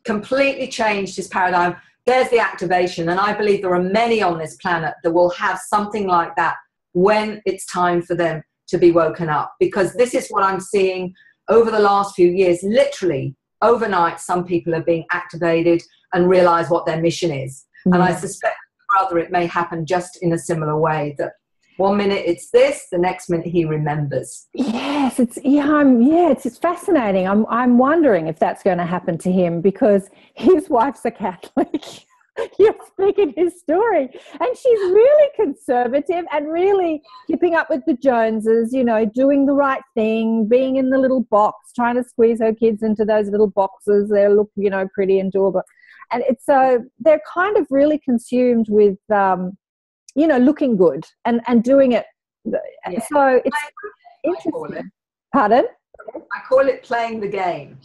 completely changed his paradigm. There's the activation. And I believe there are many on this planet that will have something like that when it's time for them to be woken up. Because this is what I'm seeing over the last few years. Literally, overnight, some people are being activated and realize what their mission is. Mm-hmm. And I suspect, brother, it may happen just in a similar way, that one minute it's this, the next minute he remembers. Yes, it's fascinating. I'm wondering if that's going to happen to him, because his wife's a Catholic. You're speaking his story, and she's really conservative and really keeping up with the Joneses, you know, doing the right thing, being in the little box, trying to squeeze her kids into those little boxes. They look, you know, pretty and doable. And it's so they're kind of really consumed with, you know, looking good and doing it. Yeah. So it's interesting. Pardon? I call it playing the game.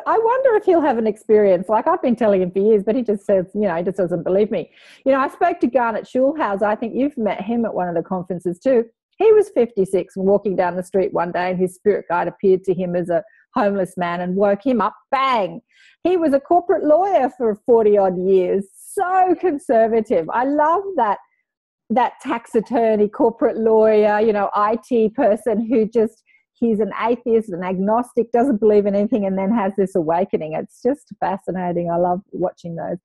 I wonder if he'll have an experience. Like, I've been telling him for years, but he just says, you know, he just doesn't believe me. You know, I spoke to Garnet Schulhaus. I think you've met him at one of the conferences too. He was 56 and walking down the street one day, and his spirit guide appeared to him as a homeless man and woke him up. Bang! He was a corporate lawyer for 40 odd years. So conservative. I love that tax attorney, corporate lawyer, you know, IT person who just, he's an atheist, an agnostic, doesn't believe in anything, and then has this awakening. It's just fascinating. I love watching those.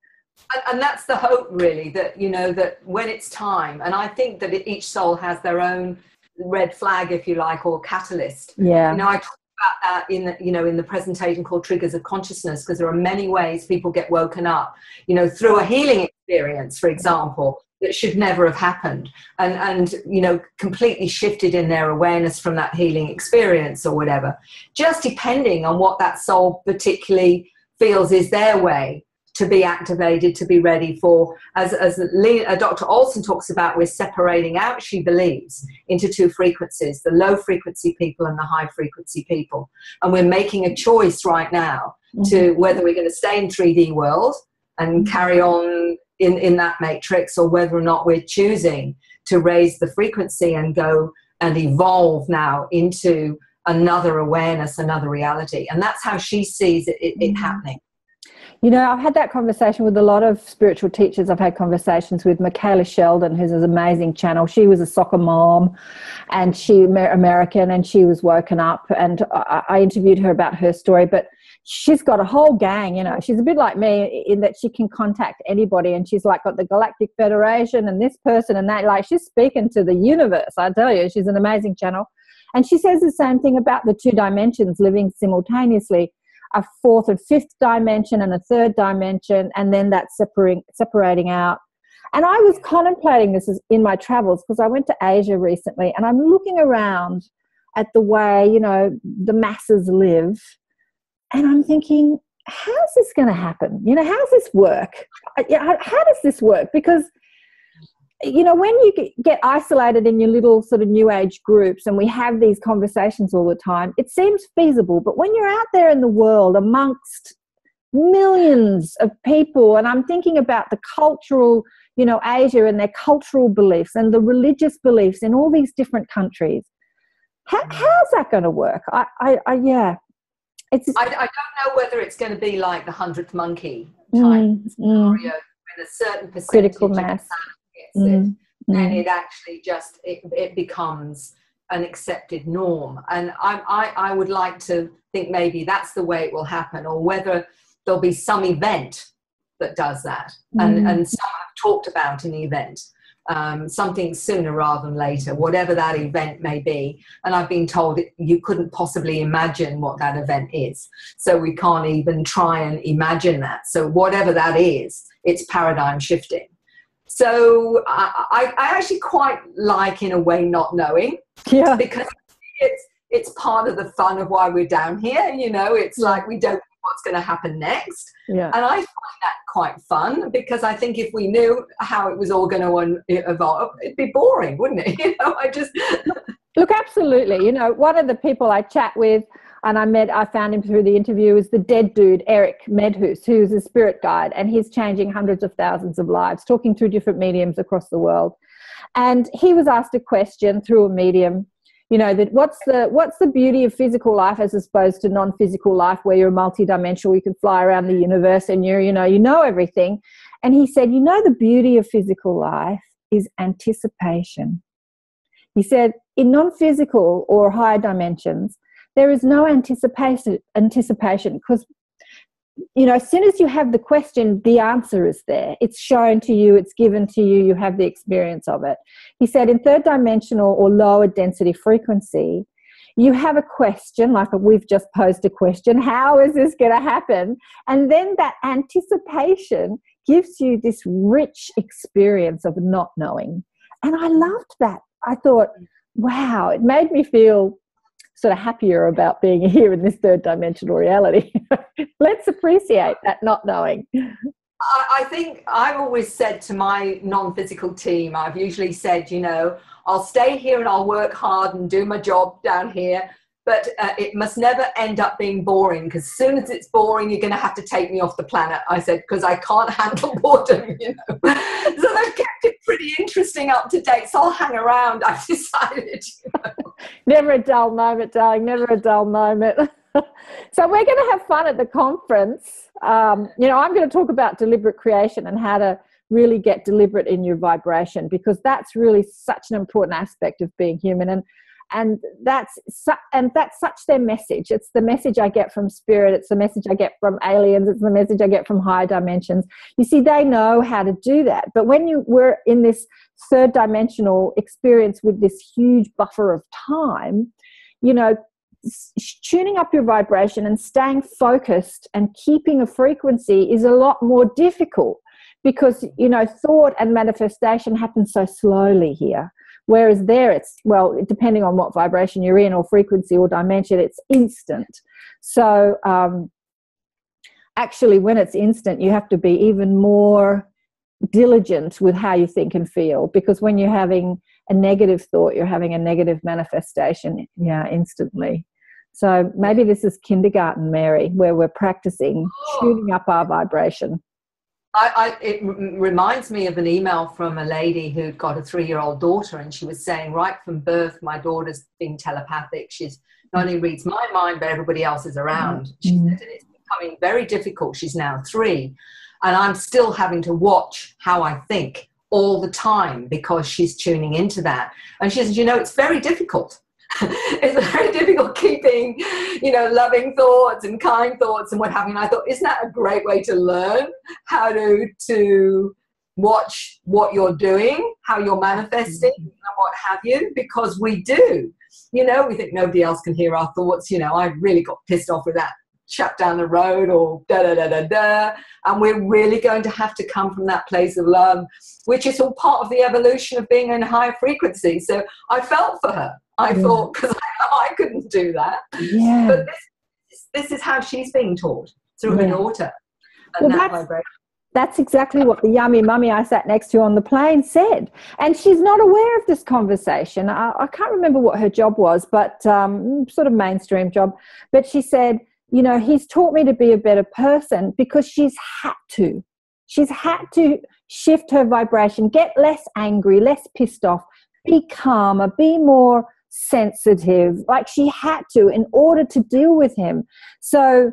And that's the hope, really, that, you know, that when it's time, and I think that each soul has their own red flag, if you like, or catalyst. Yeah. You know, I talk about that in the presentation called Triggers of Consciousness, because there are many ways people get woken up, you know, through a healing experience, for example, that should never have happened, and you know, completely shifted in their awareness from that healing experience or whatever, just depending on what that soul particularly feels is their way to be activated, to be ready for, as Dr. Olson talks about, we're separating out, she believes, into two frequencies, the low frequency people and the high frequency people. And we're making a choice right now to whether we're going to stay in 3D world and carry on in that matrix, or whether or not we're choosing to raise the frequency and go and evolve now into another awareness, another reality. And that's how she sees it happening. You know, I've had that conversation with a lot of spiritual teachers. I've had conversations with Michaela Sheldon, who's an amazing channel. She was a soccer mom, and she American, and she was woken up, and I interviewed her about her story. But she's got a whole gang, you know. She's a bit like me in that she can contact anybody, and she's like got the Galactic Federation and this person and that. Like, she's speaking to the universe, I tell you. She's an amazing channel. And she says the same thing about the two dimensions living simultaneously, a fourth and fifth dimension and a third dimension, and then that separating out. And I was contemplating this in my travels, because I went to Asia recently, and I'm looking around at the way, you know, the masses live, and I'm thinking, how's this going to happen? You know, how's this work? How does this work? Because, you know, when you get isolated in your little sort of new age groups, and we have these conversations all the time, it seems feasible. But when you're out there in the world amongst millions of people, and I'm thinking about the cultural, you know, Asia and their cultural beliefs and the religious beliefs in all these different countries, how's that going to work? Yeah. I don't know whether it's going to be like the 100th monkey type scenario, when a certain percentage critical mass gets it, then it actually just it becomes an accepted norm. And I would like to think maybe that's the way it will happen, or whether there'll be some event that does that, and some have talked about an event. Something sooner rather than later, whatever that event may be. And I've been told you couldn't possibly imagine what that event is. So we can't even try and imagine that. So whatever that is, it's paradigm shifting. So I actually quite like, in a way, not knowing. Yeah. Because it's part of the fun of why we're down here. You know, it's like we don't know what's going to happen next. Yeah. And I find that quite fun, because I think if we knew how it was all going to evolve, it'd be boring, wouldn't it? You know, Look, absolutely. You know, one of the people I chat with, and I found him through the interview, is the dead dude, Eric Medhus, who's a spirit guide, and he's changing hundreds of thousands of lives, talking through different mediums across the world. And he was asked a question through a medium. You know, that what's the beauty of physical life as opposed to non-physical life, where you're multidimensional, you can fly around the universe and you know everything. And he said, you know, the beauty of physical life is anticipation. He said, in non-physical or higher dimensions, there is no anticipation because, you know, as soon as you have the question, the answer is there. It's shown to you, it's given to you, you have the experience of it. He said in third dimensional or lower density frequency, you have a question, like we've just posed a question, how is this going to happen? And then that anticipation gives you this rich experience of not knowing. And I loved that. I thought, wow, it made me feel sort of happier about being here in this third dimensional reality. Let's appreciate that not knowing. I think I've always said to my non-physical team, I've usually said, you know, I'll stay here and I'll work hard and do my job down here, but it must never end up being boring, because as soon as it's boring, you're going to have to take me off the planet, I said, because I can't handle boredom, you know. So they've kept it pretty interesting, up to date, so I'll hang around, I've decided. You know. Never a dull moment, darling, never a dull moment. So we're going to have fun at the conference. You know, I'm going to talk about deliberate creation and how to really get deliberate in your vibration, because that's really such an important aspect of being human. And that's such their message. It's the message I get from spirit. It's the message I get from aliens. It's the message I get from higher dimensions. You see, they know how to do that. But when we're in this third dimensional experience with this huge buffer of time, you know, tuning up your vibration and staying focused and keeping a frequency is a lot more difficult, because, you know, thought and manifestation happen so slowly here. Whereas there it's, well, depending on what vibration you're in or frequency or dimension, it's instant. So actually when it's instant, you have to be even more diligent with how you think and feel, because when you're having a negative thought, you're having a negative manifestation, instantly. So maybe this is kindergarten, Mary, where we're practicing tuning up our vibration. It reminds me of an email from a lady who'd got a 3-year-old daughter, and she was saying, right from birth, my daughter's being telepathic. She's not only reads my mind, but everybody else is around. She said, and it's becoming very difficult. She's now 3, and I'm still having to watch how I think all the time because she's tuning into that. And she says, you know, it's very difficult. It's very difficult keeping, you know, loving thoughts and kind thoughts and what have you. And I thought, isn't that a great way to learn how to watch what you're doing, how you're manifesting and what have you? Because we do, you know, we think nobody else can hear our thoughts. You know, I really got pissed off with that chap down the road, or da-da-da-da-da. And we're really going to have to come from that place of love, which is all part of the evolution of being in a higher frequency. So I felt for her. I thought, because I couldn't do that. Yeah. But this is how she's being taught through her daughter. And well, that's exactly what the yummy mummy I sat next to on the plane said. And she's not aware of this conversation. I can't remember what her job was, but sort of mainstream job. But she said, you know, he's taught me to be a better person because she's had to. She's had to shift her vibration, get less angry, less pissed off, be calmer, be more sensitive, like she had to in order to deal with him. So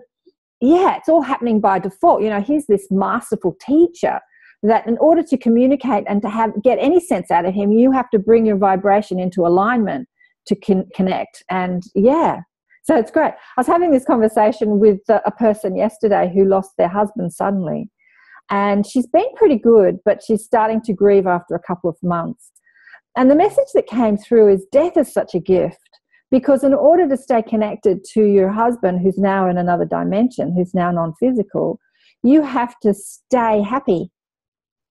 yeah, it's all happening by default. You know, he's this masterful teacher that in order to communicate and to get any sense out of him, you have to bring your vibration into alignment to connect. And yeah, so it's great. I was having this conversation with a person yesterday who lost their husband suddenly, and she's been pretty good, but she's starting to grieve after a couple of months. And the message that came through is death is such a gift, because in order to stay connected to your husband, who's now in another dimension, who's now non-physical, you have to stay happy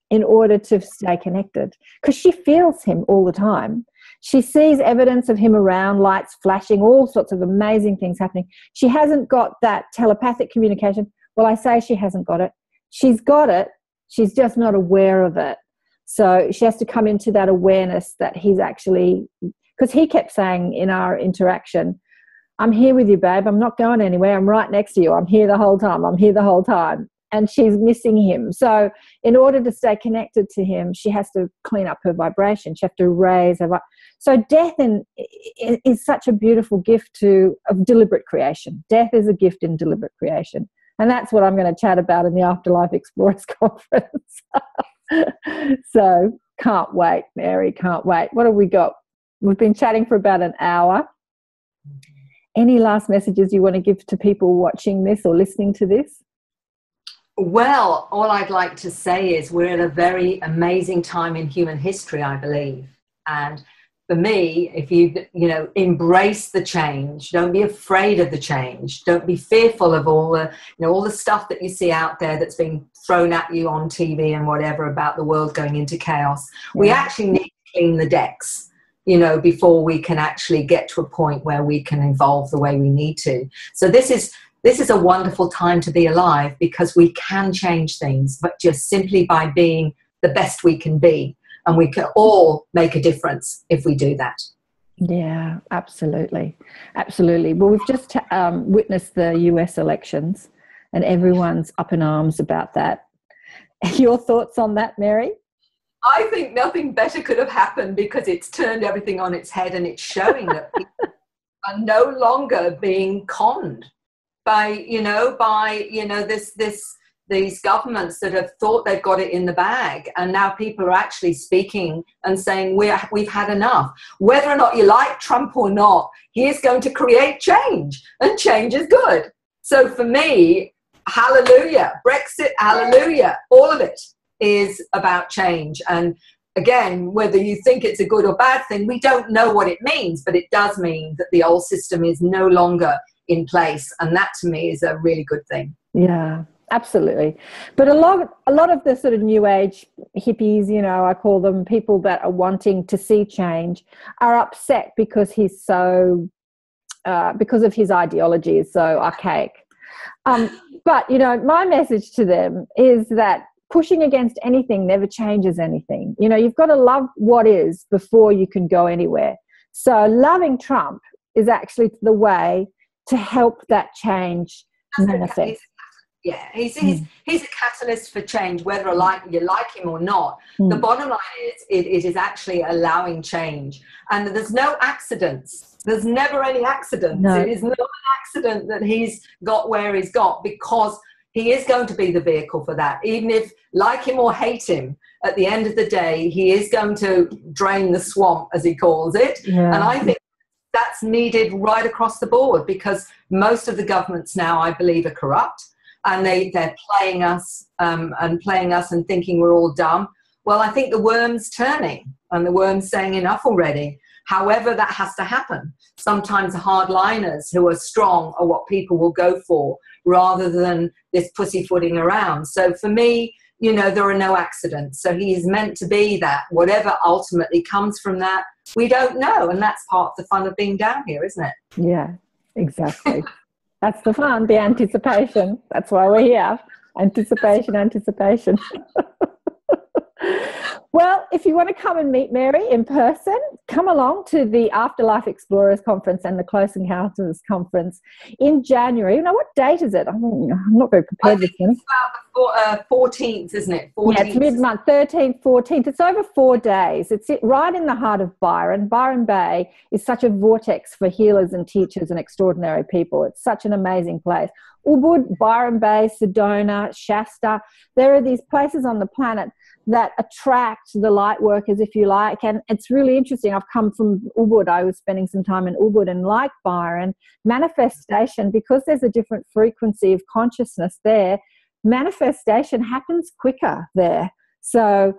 in order to stay connected, because she feels him all the time. She sees evidence of him around, lights flashing, all sorts of amazing things happening. She hasn't got that telepathic communication. Well, I say she hasn't got it. She's got it. She's just not aware of it. So she has to come into that awareness that he's actually, because he kept saying in our interaction, I'm here with you, babe. I'm not going anywhere. I'm right next to you. I'm here the whole time. I'm here the whole time. and she's missing him. So in order to stay connected to him, she has to clean up her vibration. She has to raise her So death is such a beautiful gift of deliberate creation. Death is a gift in deliberate creation. And that's what I'm going to chat about in the Afterlife Explorers Conference. So can't wait, Mary, can't wait. What have we got? We've been chatting for about an hour. Any last messages you want to give to people watching this or listening to this? Well, all I'd like to say is we're at a very amazing time in human history, I believe. And for me, if you embrace the change, don't be afraid of the change, don't be fearful of all the stuff that you see out there that's being thrown at you on TV and whatever about the world going into chaos. Yeah. We actually need to clean the decks, before we can actually get to a point where we can evolve the way we need to. So this is a wonderful time to be alive, because we can change things, but just simply by being the best we can be. And we can all make a difference if we do that. Yeah, absolutely. Absolutely. Well, we've just witnessed the US elections, and everyone's up in arms about that. Your thoughts on that, Mary? I think nothing better could have happened, because it's turned everything on its head, and it's showing that people are no longer being conned by these governments that have thought they've got it in the bag, and now people are actually speaking and saying we've had enough. Whether or not you like Trump or not, he is going to create change, and change is good. So for me, hallelujah, Brexit, hallelujah, all of it is about change. And again, whether you think it's a good or bad thing, we don't know what it means, but it does mean that the old system is no longer in place, and that to me is a really good thing. Yeah, absolutely. But a lot of the sort of new age hippies, I call them, people that are wanting to see change, are upset because he's so because of his ideology is so archaic. But my message to them is that pushing against anything never changes anything. You've got to love what is before you can go anywhere. So loving Trump is actually the way to help that change manifest. Yeah, he's a catalyst for change, whether you like him or not. The bottom line is it is actually allowing change. And there's no accidents. There's never any accidents. No. It is not an accident that he's got where he's got, because he is going to be the vehicle for that. Even if, like him or hate him, at the end of the day, he is going to drain the swamp, as he calls it. Yeah. And I think that's needed right across the board, because most of the governments now, I believe, are corrupt, and they're playing us and thinking we're all dumb. Well, I think the worm's turning, and the worm's saying enough already. However, that has to happen. Sometimes hardliners who are strong are what people will go for, rather than this pussyfooting around. So for me, there are no accidents. So he is meant to be that. Whatever ultimately comes from that, we don't know. And that's part of the fun of being down here, isn't it? Yeah, exactly. That's the fun, the anticipation. That's why we're here. Anticipation. Well, if you want to come and meet Mary in person, come along to the Afterlife Explorers Conference and the Close Encounters Conference in January. What date is it? I'm not very prepared this one. It's about the 14th, isn't it? 14th. Yeah, it's mid-month, 13th, 14th. It's over 4 days. It's right in the heart of Byron. Byron Bay is such a vortex for healers and teachers and extraordinary people. It's such an amazing place. Ubud, Byron Bay, Sedona, Shasta. There are these places on the planet that attract the light workers, if you like. And it's really interesting. I've come from Ubud. I was spending some time in Ubud, and like Byron, manifestation, because there's a different frequency of consciousness there, manifestation happens quicker there. So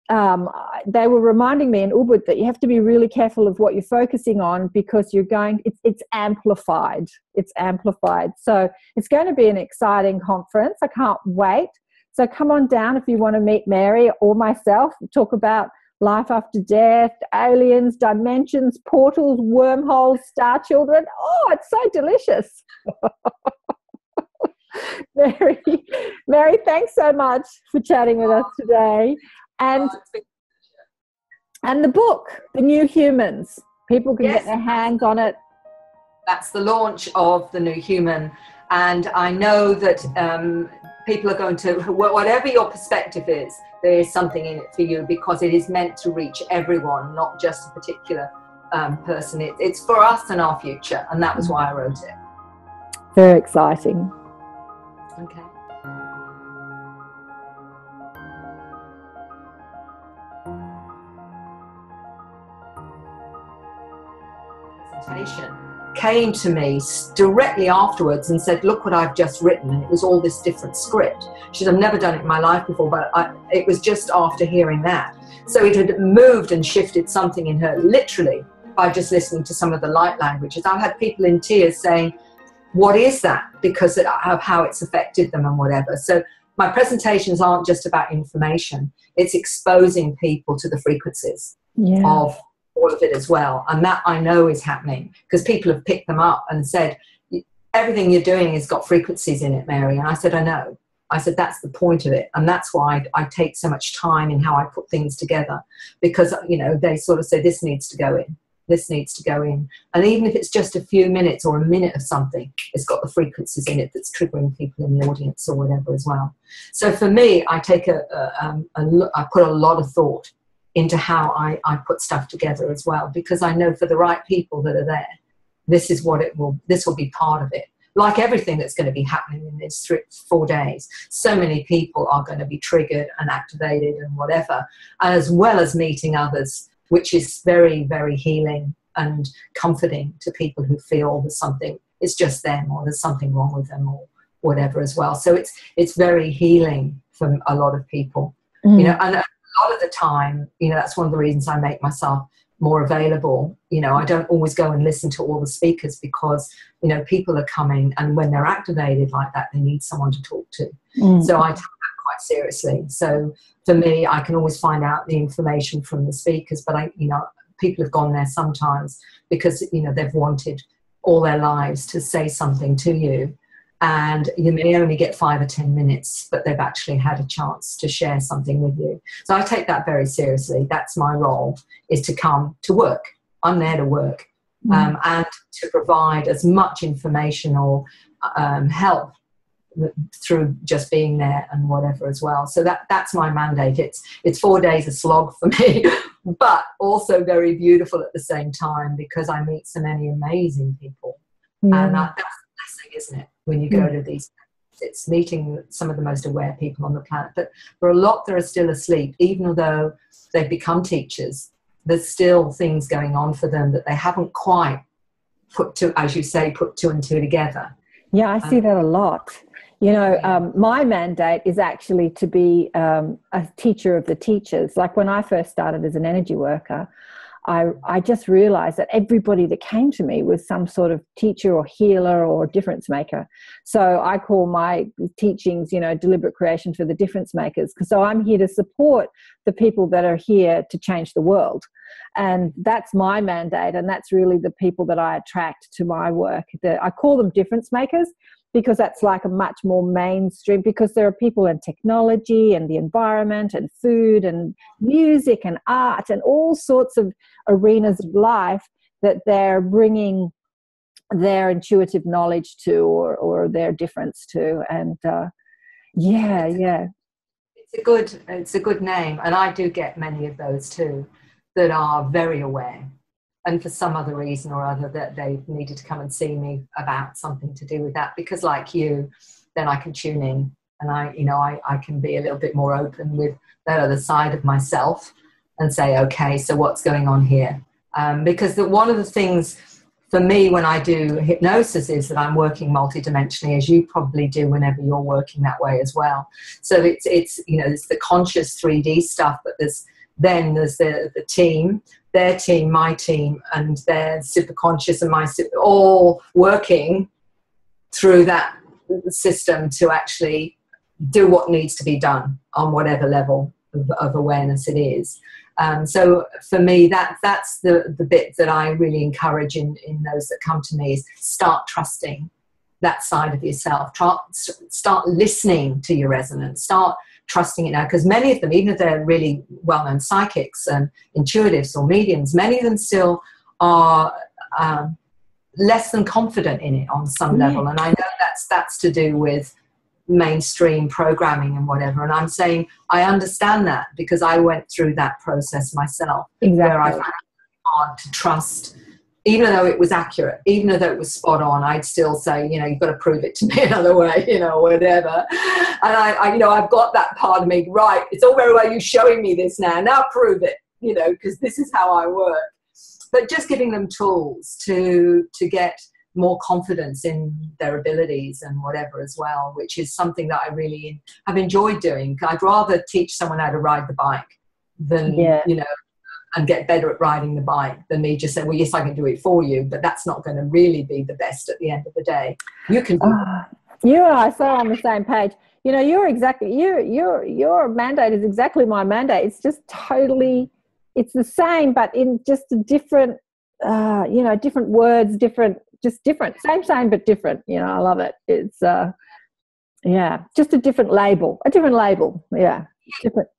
they were reminding me in Ubud that you have to be really careful of what you're focusing on, because it's amplified. It's amplified. So it's going to be an exciting conference. I can't wait. So come on down if you want to meet Mary or myself, talk about life after death, aliens, dimensions, portals, wormholes, star children. Oh, it's so delicious. Mary, thanks so much for chatting with us today. And the book, The New Humans, people can get their hands on it. That's the launch of The New Human. And I know that people are going to, whatever your perspective is, there is something in it for you, because it is meant to reach everyone, not just a particular person. It's for us and our future, and that was why I wrote it. Very exciting. Okay. Presentation came to me directly afterwards and said, look what I've just written. And it was all this different script. She said, I've never done it in my life before, but it was just after hearing that. So it had moved and shifted something in her, literally, by just listening to some of the light languages. I've had people in tears saying, what is that? Because of how it's affected them and whatever. So my presentations aren't just about information. It's exposing people to the frequencies of all of it as well. And that I know is happening, because people have picked them up and said, everything you're doing has got frequencies in it, Mary. And I said, I know. I said, that's the point of it. And that's why I take so much time in how I put things together, because, you know, they sort of say, this needs to go in. This needs to go in. And even if it's just a few minutes or a minute of something, it's got the frequencies in it that's triggering people in the audience or whatever as well. So for me, I take I put a lot of thought into how I put stuff together as well, because I know for the right people that are there, this will be part of it. Like everything that's going to be happening in these 4 days, so many people are going to be triggered and activated and whatever, as well as meeting others, which is very, very healing and comforting to people who feel there's something, it's just them, or there's something wrong with them or whatever as well. So it's very healing for a lot of people, you know, and a lot of the time, you know, that's one of the reasons I make myself more available. You know, I don't always go and listen to all the speakers, because, you know, people are coming, and when they're activated like that, they need someone to talk to. So I take that quite seriously. So for me, I can always find out the information from the speakers, but you know, people have gone there sometimes because, you know, they've wanted all their lives to say something to you, and you may only get 5 or 10 minutes, but they've actually had a chance to share something with you. So I take that very seriously. That's my role, is to come to work. I'm there to work, and to provide as much information or help through just being there and whatever as well. So that's my mandate. It's 4 days a slog for me, but also very beautiful at the same time, because I meet so many amazing people. And that's the blessing, isn't it? When you go to these, it's meeting some of the most aware people on the planet. But for a lot that are still asleep, even though they've become teachers, there's still things going on for them that they haven't quite put two and two together. Yeah, I see that a lot. You know, my mandate is actually to be a teacher of the teachers. Like when I first started as an energy worker, I just realized that everybody that came to me was some sort of teacher or healer or difference maker. So I call my teachings, you know, deliberate creation for the difference makers. So I'm here to support the people that are here to change the world. And that's my mandate. And that's really the people that I attract to my work. I call them difference makers, because that's like a much more mainstream, because there are people in technology and the environment and food and music and art and all sorts of arenas of life that they're bringing their intuitive knowledge to, or their difference to. And it's a good name. And I do get many of those too, that are very aware, and for some other reason or other that they've needed to come and see me about something to do with that, because like you, then I can tune in, and I can be a little bit more open with that other side of myself and say, okay, so what's going on here? Because one of the things for me when I do hypnosis is that I'm working multidimensionally, as you probably do whenever you're working that way as well. So it's you know, it's the conscious 3D stuff, but there's the team, their team, my team, and their superconscious and my all working through that system to actually do what needs to be done on whatever level of awareness it is. So for me, that's the bit that I really encourage in those that come to me, is start trusting that side of yourself. Start listening to your resonance. Start trusting it now, because many of them, even if they're really well-known psychics and intuitives or mediums, many of them still are less than confident in it on some level. And I know that's to do with mainstream programming and whatever. And I'm saying I understand that because I went through that process myself. Exactly. Where I found it hard to trust, even though it was accurate, even though it was spot on. I'd still say, you know, you've got to prove it to me another way, you know, whatever. And I you know, I've got that part of me, right, it's all very well you showing me this now prove it, you know, because this is how I work. But just giving them tools to get more confidence in their abilities and whatever as well, which is something that I really have enjoyed doing. I'd rather teach someone how to ride the bike than, you know, and get better at riding the bike than me just say, well, yes, I can do it for you, but that's not going to really be the best at the end of the day. You can do You and I are so on the same page. You know, your mandate is exactly my mandate. It's just totally, it's the same, but in just a different, you know, different words, different, same, but different. You know, I love it. It's, just a different label. Yeah. Different.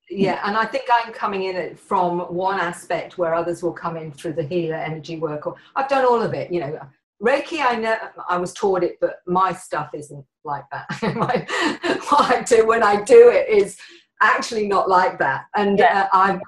Yeah, and I think I'm coming in it from one aspect where others will come in through the healer energy work. Or I've done all of it, you know. Reiki, I know I was taught it, but my stuff isn't like that. What I do when I do it is actually not like that. And I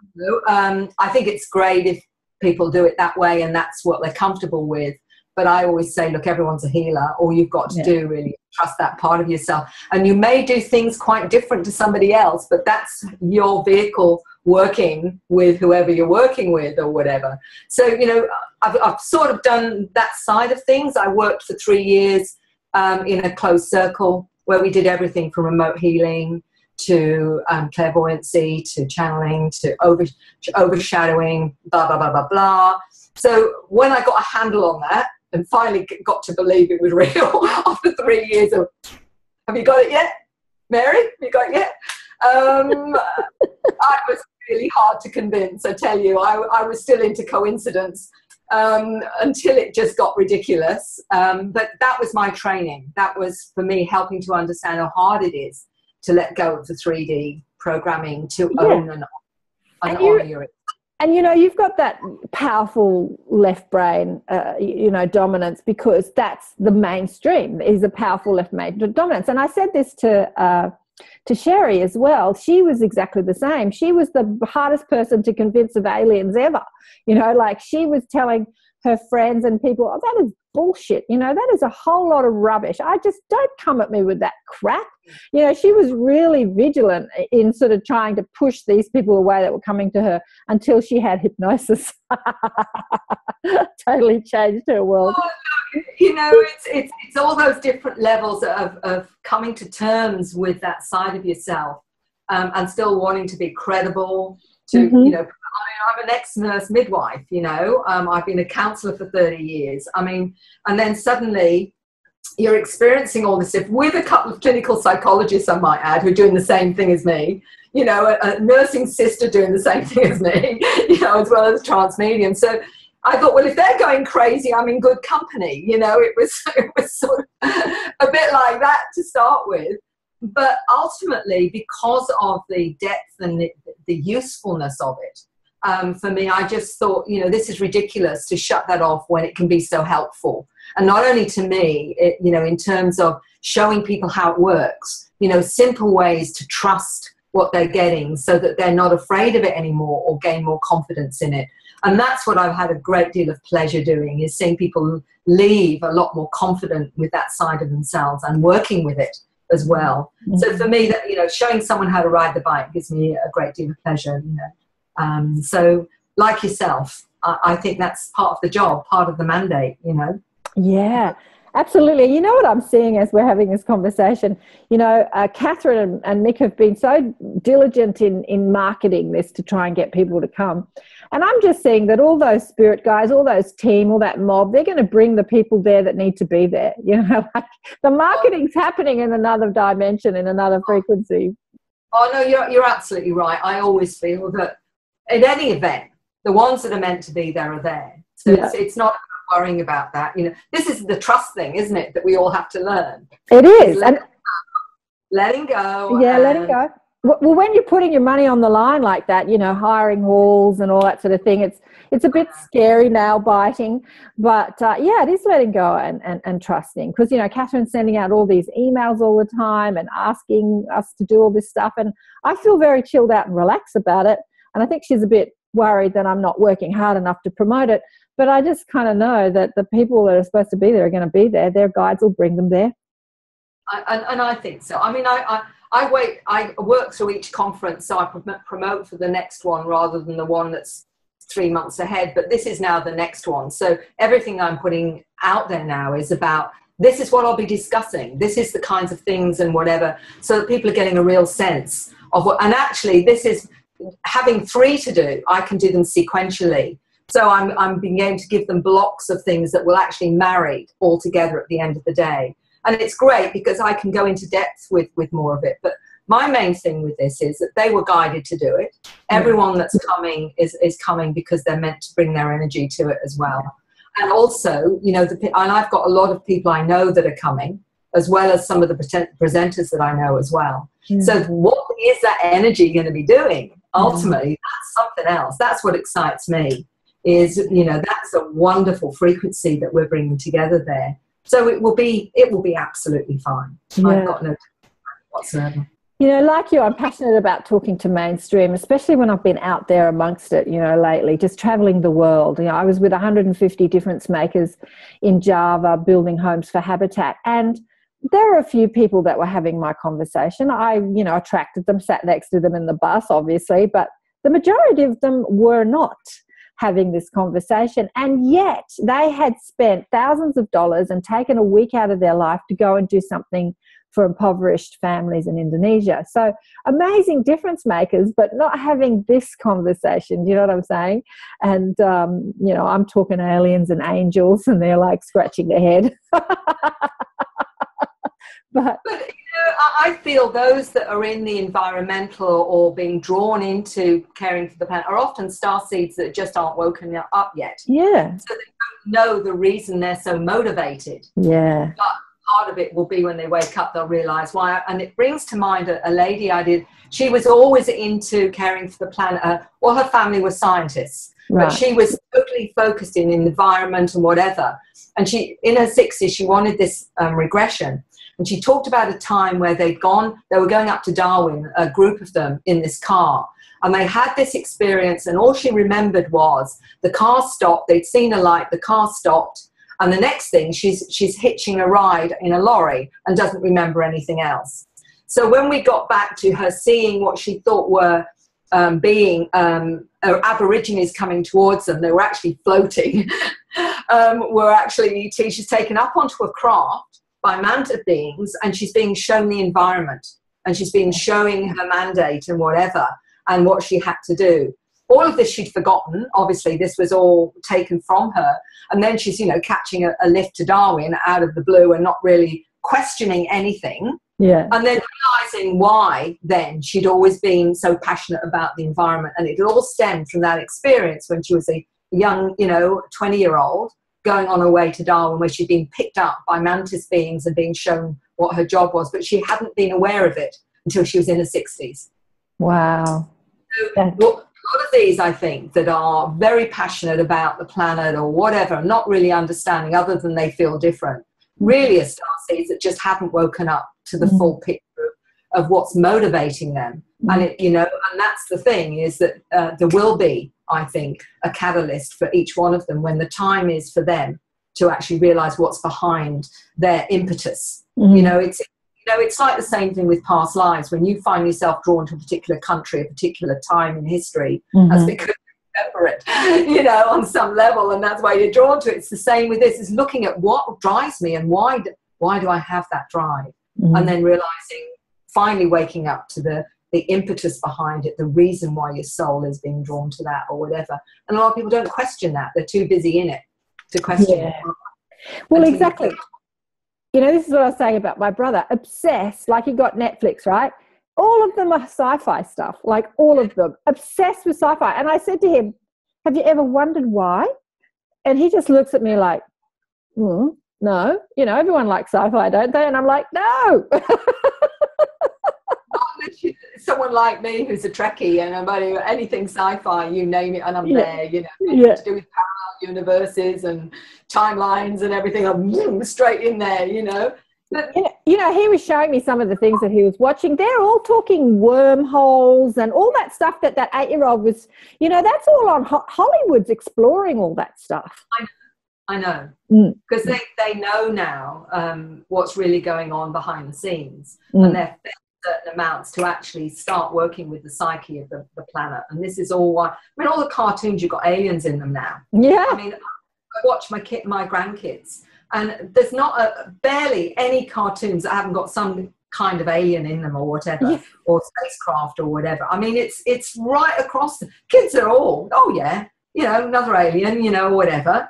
think it's great if people do it that way and that's what they're comfortable with. But I always say, look, everyone's a healer. All you've got to do really trust that part of yourself. And you may do things quite different to somebody else, but that's your vehicle working with whoever you're working with or whatever. So, you know, I've sort of done that side of things. I worked for 3 years in a closed circle where we did everything from remote healing to clairvoyancy, to channeling, to overshadowing, blah, blah, blah, blah, blah. So when I got a handle on that, and finally got to believe it was real after 3 years of, have you got it yet? Mary, have you got it yet? I was really hard to convince, I tell you. I was still into coincidence until it just got ridiculous. But that was my training. That was, for me, helping to understand how hard it is to let go of the 3D programming, to own and honor your. And, you know, you've got that powerful left brain, you know, dominance, because that's the mainstream, is a powerful left brain dominance. And I said this to Sherry as well. She was exactly the same. She was the hardest person to convince of aliens ever. You know, like she was telling her friends and people, oh, that is bullshit. You know, that is a whole lot of rubbish. I just, don't come at me with that crap. You know, she was really vigilant in sort of trying to push these people away that were coming to her until she had hypnosis. Totally changed her world. You know, it's all those different levels of coming to terms with that side of yourself and still wanting to be credible. To, you know, I'm an ex-nurse midwife, you know. I've been a counsellor for 30 years. I mean, and then suddenly you're experiencing all this stuff with a couple of clinical psychologists, I might add, who are doing the same thing as me. You know, a nursing sister doing the same thing as me, you know, as well as a trance medium. So I thought, well, if they're going crazy, I'm in good company. You know, it was sort of a bit like that to start with. But ultimately, because of the depth and the usefulness of it, for me, I just thought, you know, this is ridiculous to shut that off when it can be so helpful. And not only to me, you know, in terms of showing people how it works, you know, simple ways to trust what they're getting so that they're not afraid of it anymore or gain more confidence in it. And that's what I've had a great deal of pleasure doing, is seeing people leave a lot more confident with that side of themselves and working with it as well. So for me, that, you know, showing someone how to ride the bike gives me a great deal of pleasure, you know. So like yourself, I think that's part of the job, part of the mandate, you know. Yeah, absolutely. You know what I'm seeing as we're having this conversation? You know, Catherine and Mick have been so diligent in marketing this to try and get people to come. And I'm just seeing that all those spirit guys, all those team, all that mob, they're going to bring the people there that need to be there. You know, like the marketing's happening in another dimension, in another frequency. Oh, no, you're absolutely right. I always feel that at any event, the ones that are meant to be there are there. So it's not worrying about that. You know, this is the trust thing, isn't it, that we all have to learn. It is. Letting go. Yeah, letting go. Well, when you're putting your money on the line like that, you know, hiring halls and all that sort of thing, it's a bit scary now, biting, but yeah, it is letting go and trusting, because, you know, Catherine's sending out all these emails all the time and asking us to do all this stuff, and I feel very chilled out and relaxed about it, and I think she's a bit worried that I'm not working hard enough to promote it, but I just kind of know that the people that are supposed to be there are going to be there. Their guides will bring them there. And I think so. I mean, I work through each conference, so I promote for the next one rather than the one that's 3 months ahead. But this is now the next one. So everything I'm putting out there now is about, this is what I'll be discussing. This is the kinds of things and whatever, so that people are getting a real sense of what, and actually this is having 3 to do. I can do them sequentially. So I'm being able to give them blocks of things that will actually marry all together at the end of the day. And it's great because I can go into depth with more of it. But my main thing with this is that they were guided to do it. Everyone that's coming is coming because they're meant to bring their energy to it as well. And also, you know, and I've got a lot of people I know that are coming, as well as some of the presenters that I know as well. So what is that energy going to be doing? Ultimately, that's something else. That's what excites me, is, you know, that's a wonderful frequency that we're bringing together there. So it will be absolutely fine. Yeah. I've got no whatsoever. You know, like you, I'm passionate about talking to mainstream, especially when I've been out there amongst it, you know, lately, just traveling the world. You know, I was with 150 difference makers in Java building homes for habitat, and there were a few people that were having my conversation. I, you know, attracted them, sat next to them in the bus, obviously, but the majority of them were not having this conversation, and yet they had spent thousands of dollars and taken a week out of their life to go and do something for impoverished families in Indonesia. So amazing difference makers, but not having this conversation. You know what I'm saying? And you know, I'm talking aliens and angels, and they're like scratching their head. But you know, I feel those that are in the environmental or being drawn into caring for the planet are often starseeds that just aren't woken up yet. Yeah. So they don't know the reason they're so motivated. Yeah. But part of it will be when they wake up, they'll realise why. And it brings to mind a lady I did. She was always into caring for the planet. Well, her family were scientists. Right. But she was totally focused in environment and whatever. And she, in her 60s, she wanted this regression. And she talked about a time where they were going up to Darwin, a group of them in this car. And they had this experience, and all she remembered was the car stopped, they'd seen a light, the car stopped, and the next thing, she's hitching a ride in a lorry and doesn't remember anything else. So when we got back to her seeing what she thought were Aborigines coming towards them, they were actually floating, were actually ET. She's taken up onto a craft by manta beings, and she's being shown the environment, and she's being showing her mandate and whatever, and what she had to do. All of this she'd forgotten. Obviously, this was all taken from her. And then she's, you know, catching a lift to Darwin out of the blue and not really questioning anything. Yeah. And then realizing why then she'd always been so passionate about the environment. And it all stemmed from that experience when she was a young, you know, 20-year-old going on her way to Darwin, where she'd been picked up by mantis beings and being shown what her job was. But she hadn't been aware of it until she was in her 60s. Wow. So, a lot of these, I think, that are very passionate about the planet or whatever, not really understanding other than they feel different, really are starseeds that just haven't woken up to the full picture of what's motivating them. And, it, you know, and that's the thing, is that there will be, I think, a catalyst for each one of them when the time is for them to actually realize what's behind their impetus. You know, it's like the same thing with past lives. When you find yourself drawn to a particular country, a particular time in history, that's because you remember it, you know, on some level, and that's why you're drawn to it. It's the same with this, is looking at what drives me and why do I have that drive? And then realizing, finally waking up to the impetus behind it, the reason why your soul is being drawn to that or whatever. And a lot of people don't question that. They're too busy in it to question it. Well, exactly. You know, this is what I was saying about my brother. Obsessed, like he got Netflix, right? All of them are sci-fi stuff, like all of them. Obsessed with sci-fi. And I said to him, have you ever wondered why? And he just looks at me like, no. You know, everyone likes sci-fi, don't they? And I'm like, no. someone like me who's a Trekkie and about anything sci-fi, you name it, and I'm there, you know, to do with parallel universes and timelines and everything, I'm straight in there, you know. But, you know, he was showing me some of the things that he was watching. They're all talking wormholes and all that stuff that 8-year-old was, you know, that's all on Hollywood's exploring all that stuff. I know, because they know now what's really going on behind the scenes, and they're fed certain amounts to actually start working with the psyche of the planet. And this is all why, I mean, all the cartoons, you've got aliens in them now. Yeah. I mean, I watch my grandkids, and there's not barely any cartoons that haven't got some kind of alien in them or whatever, or spacecraft or whatever. I mean, it's right across. The kids are all, oh yeah, you know, another alien, you know, whatever.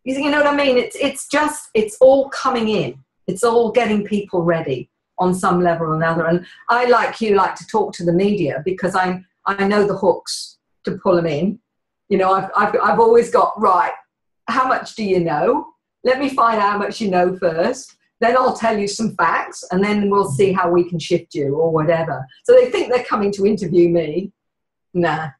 You know what I mean? It's all coming in. It's all getting people ready on some level or another. And I, like you, like to talk to the media because I know the hooks to pull them in. You know, I've always got, right, how much do you know? Let me find out how much you know first. Then I'll tell you some facts, and then we'll see how we can shift you or whatever. So they think they're coming to interview me. Nah.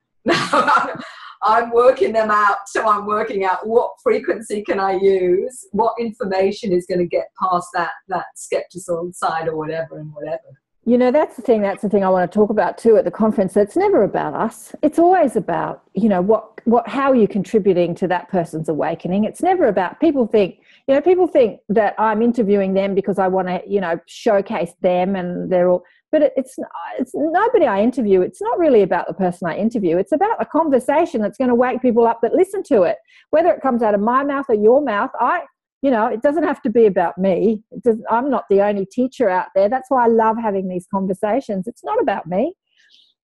I'm working them out, so I'm working out what frequency can I use, what information is going to get past that skeptical side or whatever and whatever. You know, that's the thing I want to talk about too at the conference. It's never about us. It's always about, you know, how are you contributing to that person's awakening. It's never about, people think that I'm interviewing them because I want to, you know, showcase them, and they're all, but it's nobody I interview. It's not really about the person I interview. It's about a conversation that's going to wake people up that listen to it, whether it comes out of my mouth or your mouth. You know, it doesn't have to be about me. I'm not the only teacher out there. That's why I love having these conversations. It's not about me.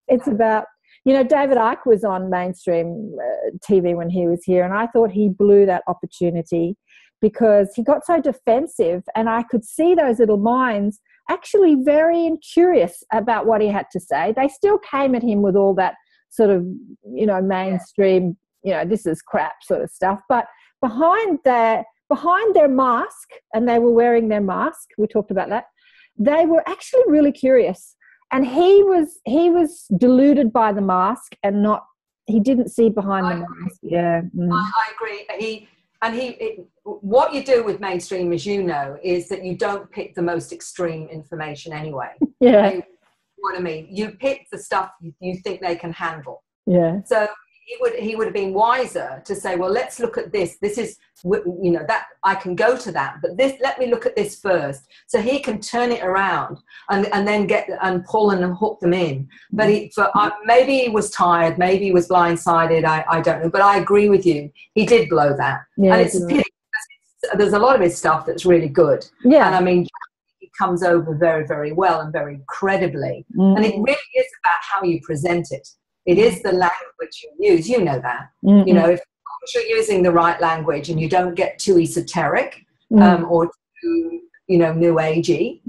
It's about, you know, David Icke was on mainstream TV when he was here, and I thought he blew that opportunity because he got so defensive, and I could see those little minds actually very curious about what he had to say. They still came at him with all that sort of, you know, mainstream, you know, this is crap sort of stuff. But behind their mask, and they were wearing their mask, we talked about that, they were actually really curious. And he was deluded by the mask and he didn't see behind the mask. Yeah. I agree. What you do with mainstream, as you know, is that you don't pick the most extreme information anyway. Yeah. You know what I mean? You pick the stuff you think they can handle. Yeah. So he would have been wiser to say, well, let's look at this. This is, you know, that I can go to that, but let me look at this first. So he can turn it around and then get and pull and hook them in. But maybe he was tired, maybe he was blindsided. I don't know, but I agree with you. He did blow that. Yeah, and it's a pity. There's a lot of his stuff that's really good. Yeah. And I mean, it comes over very, very well and very credibly. Mm-hmm. And it really is about how you present it. It is the language you use. You know that. Mm-hmm. You know, if you're using the right language and you don't get too esoteric or too, you know, new agey,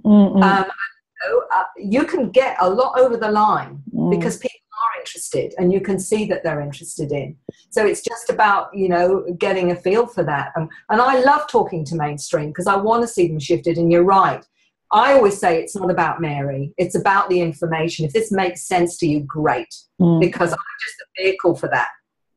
you can get a lot over the line because people are interested, and you can see that they're interested in. So it's just about, you know, getting a feel for that. And I love talking to mainstream because I want to see them shifted. And you're right. I always say it's not about Mary. It's about the information. If this makes sense to you, great, because I'm just a vehicle for that.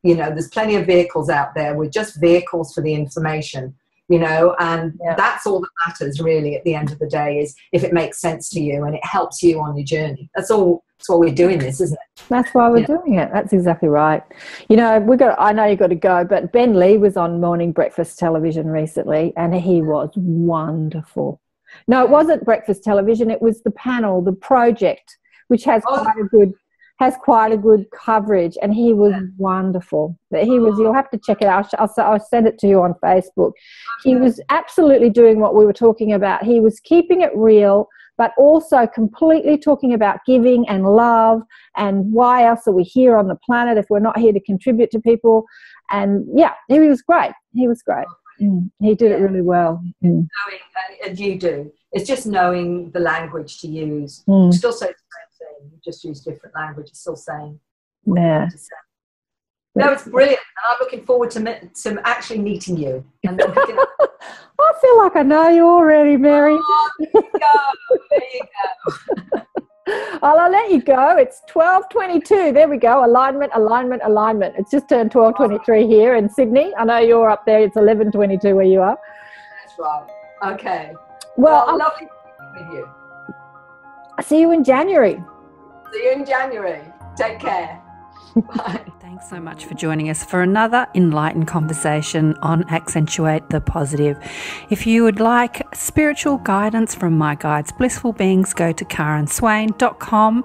You know, there's plenty of vehicles out there. We're just vehicles for the information, you know, and that's all that matters really at the end of the day, is if it makes sense to you and it helps you on your journey. That's all. That's why we're doing this, isn't it? That's why we're doing it. That's exactly right. You know, I know you've got to go, but Ben Lee was on Morning Breakfast Television recently, and he was wonderful. No, it wasn't breakfast television. It was the panel, the project, which has quite a good coverage, and he was wonderful. You'll have to check it out. I'll send it to you on Facebook. He was absolutely doing what we were talking about. He was keeping it real, but also completely talking about giving and love, and why else are we here on the planet if we're not here to contribute to people. And yeah, he was great. He was great. He did it really well. Knowing, and you do. It's just knowing the language to use. Still say the same thing. You just use different language. It's still saying. Yeah. No, it's brilliant. And I'm looking forward to actually meeting you. And then I feel like I know you already, Mary. Oh, there you go. Well, I'll let you go. It's 12:22. There we go. Alignment. It's just turned 12:23 here in Sydney. I know you're up there. It's 11:22 where you are. That's right. Okay. Well, lovely with you. I'll see you in January. See you in January. Take care. Bye. Thanks so much for joining us for another enlightened conversation on Accentuate the Positive. If you would like spiritual guidance from my guides, Blissful Beings, go to KarenSwain.com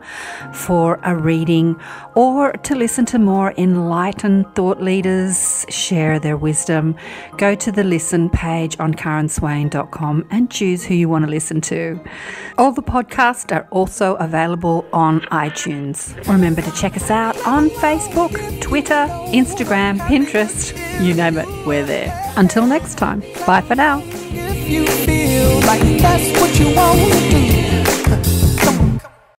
for a reading, or to listen to more enlightened thought leaders share their wisdom. Go to the listen page on KarenSwain.com and choose who you want to listen to. All the podcasts are also available on iTunes. Remember to check us out on Facebook, Twitter, Instagram, Pinterest, you name it, we're there. Until next time, bye for now. If you feel like that's what you want to do,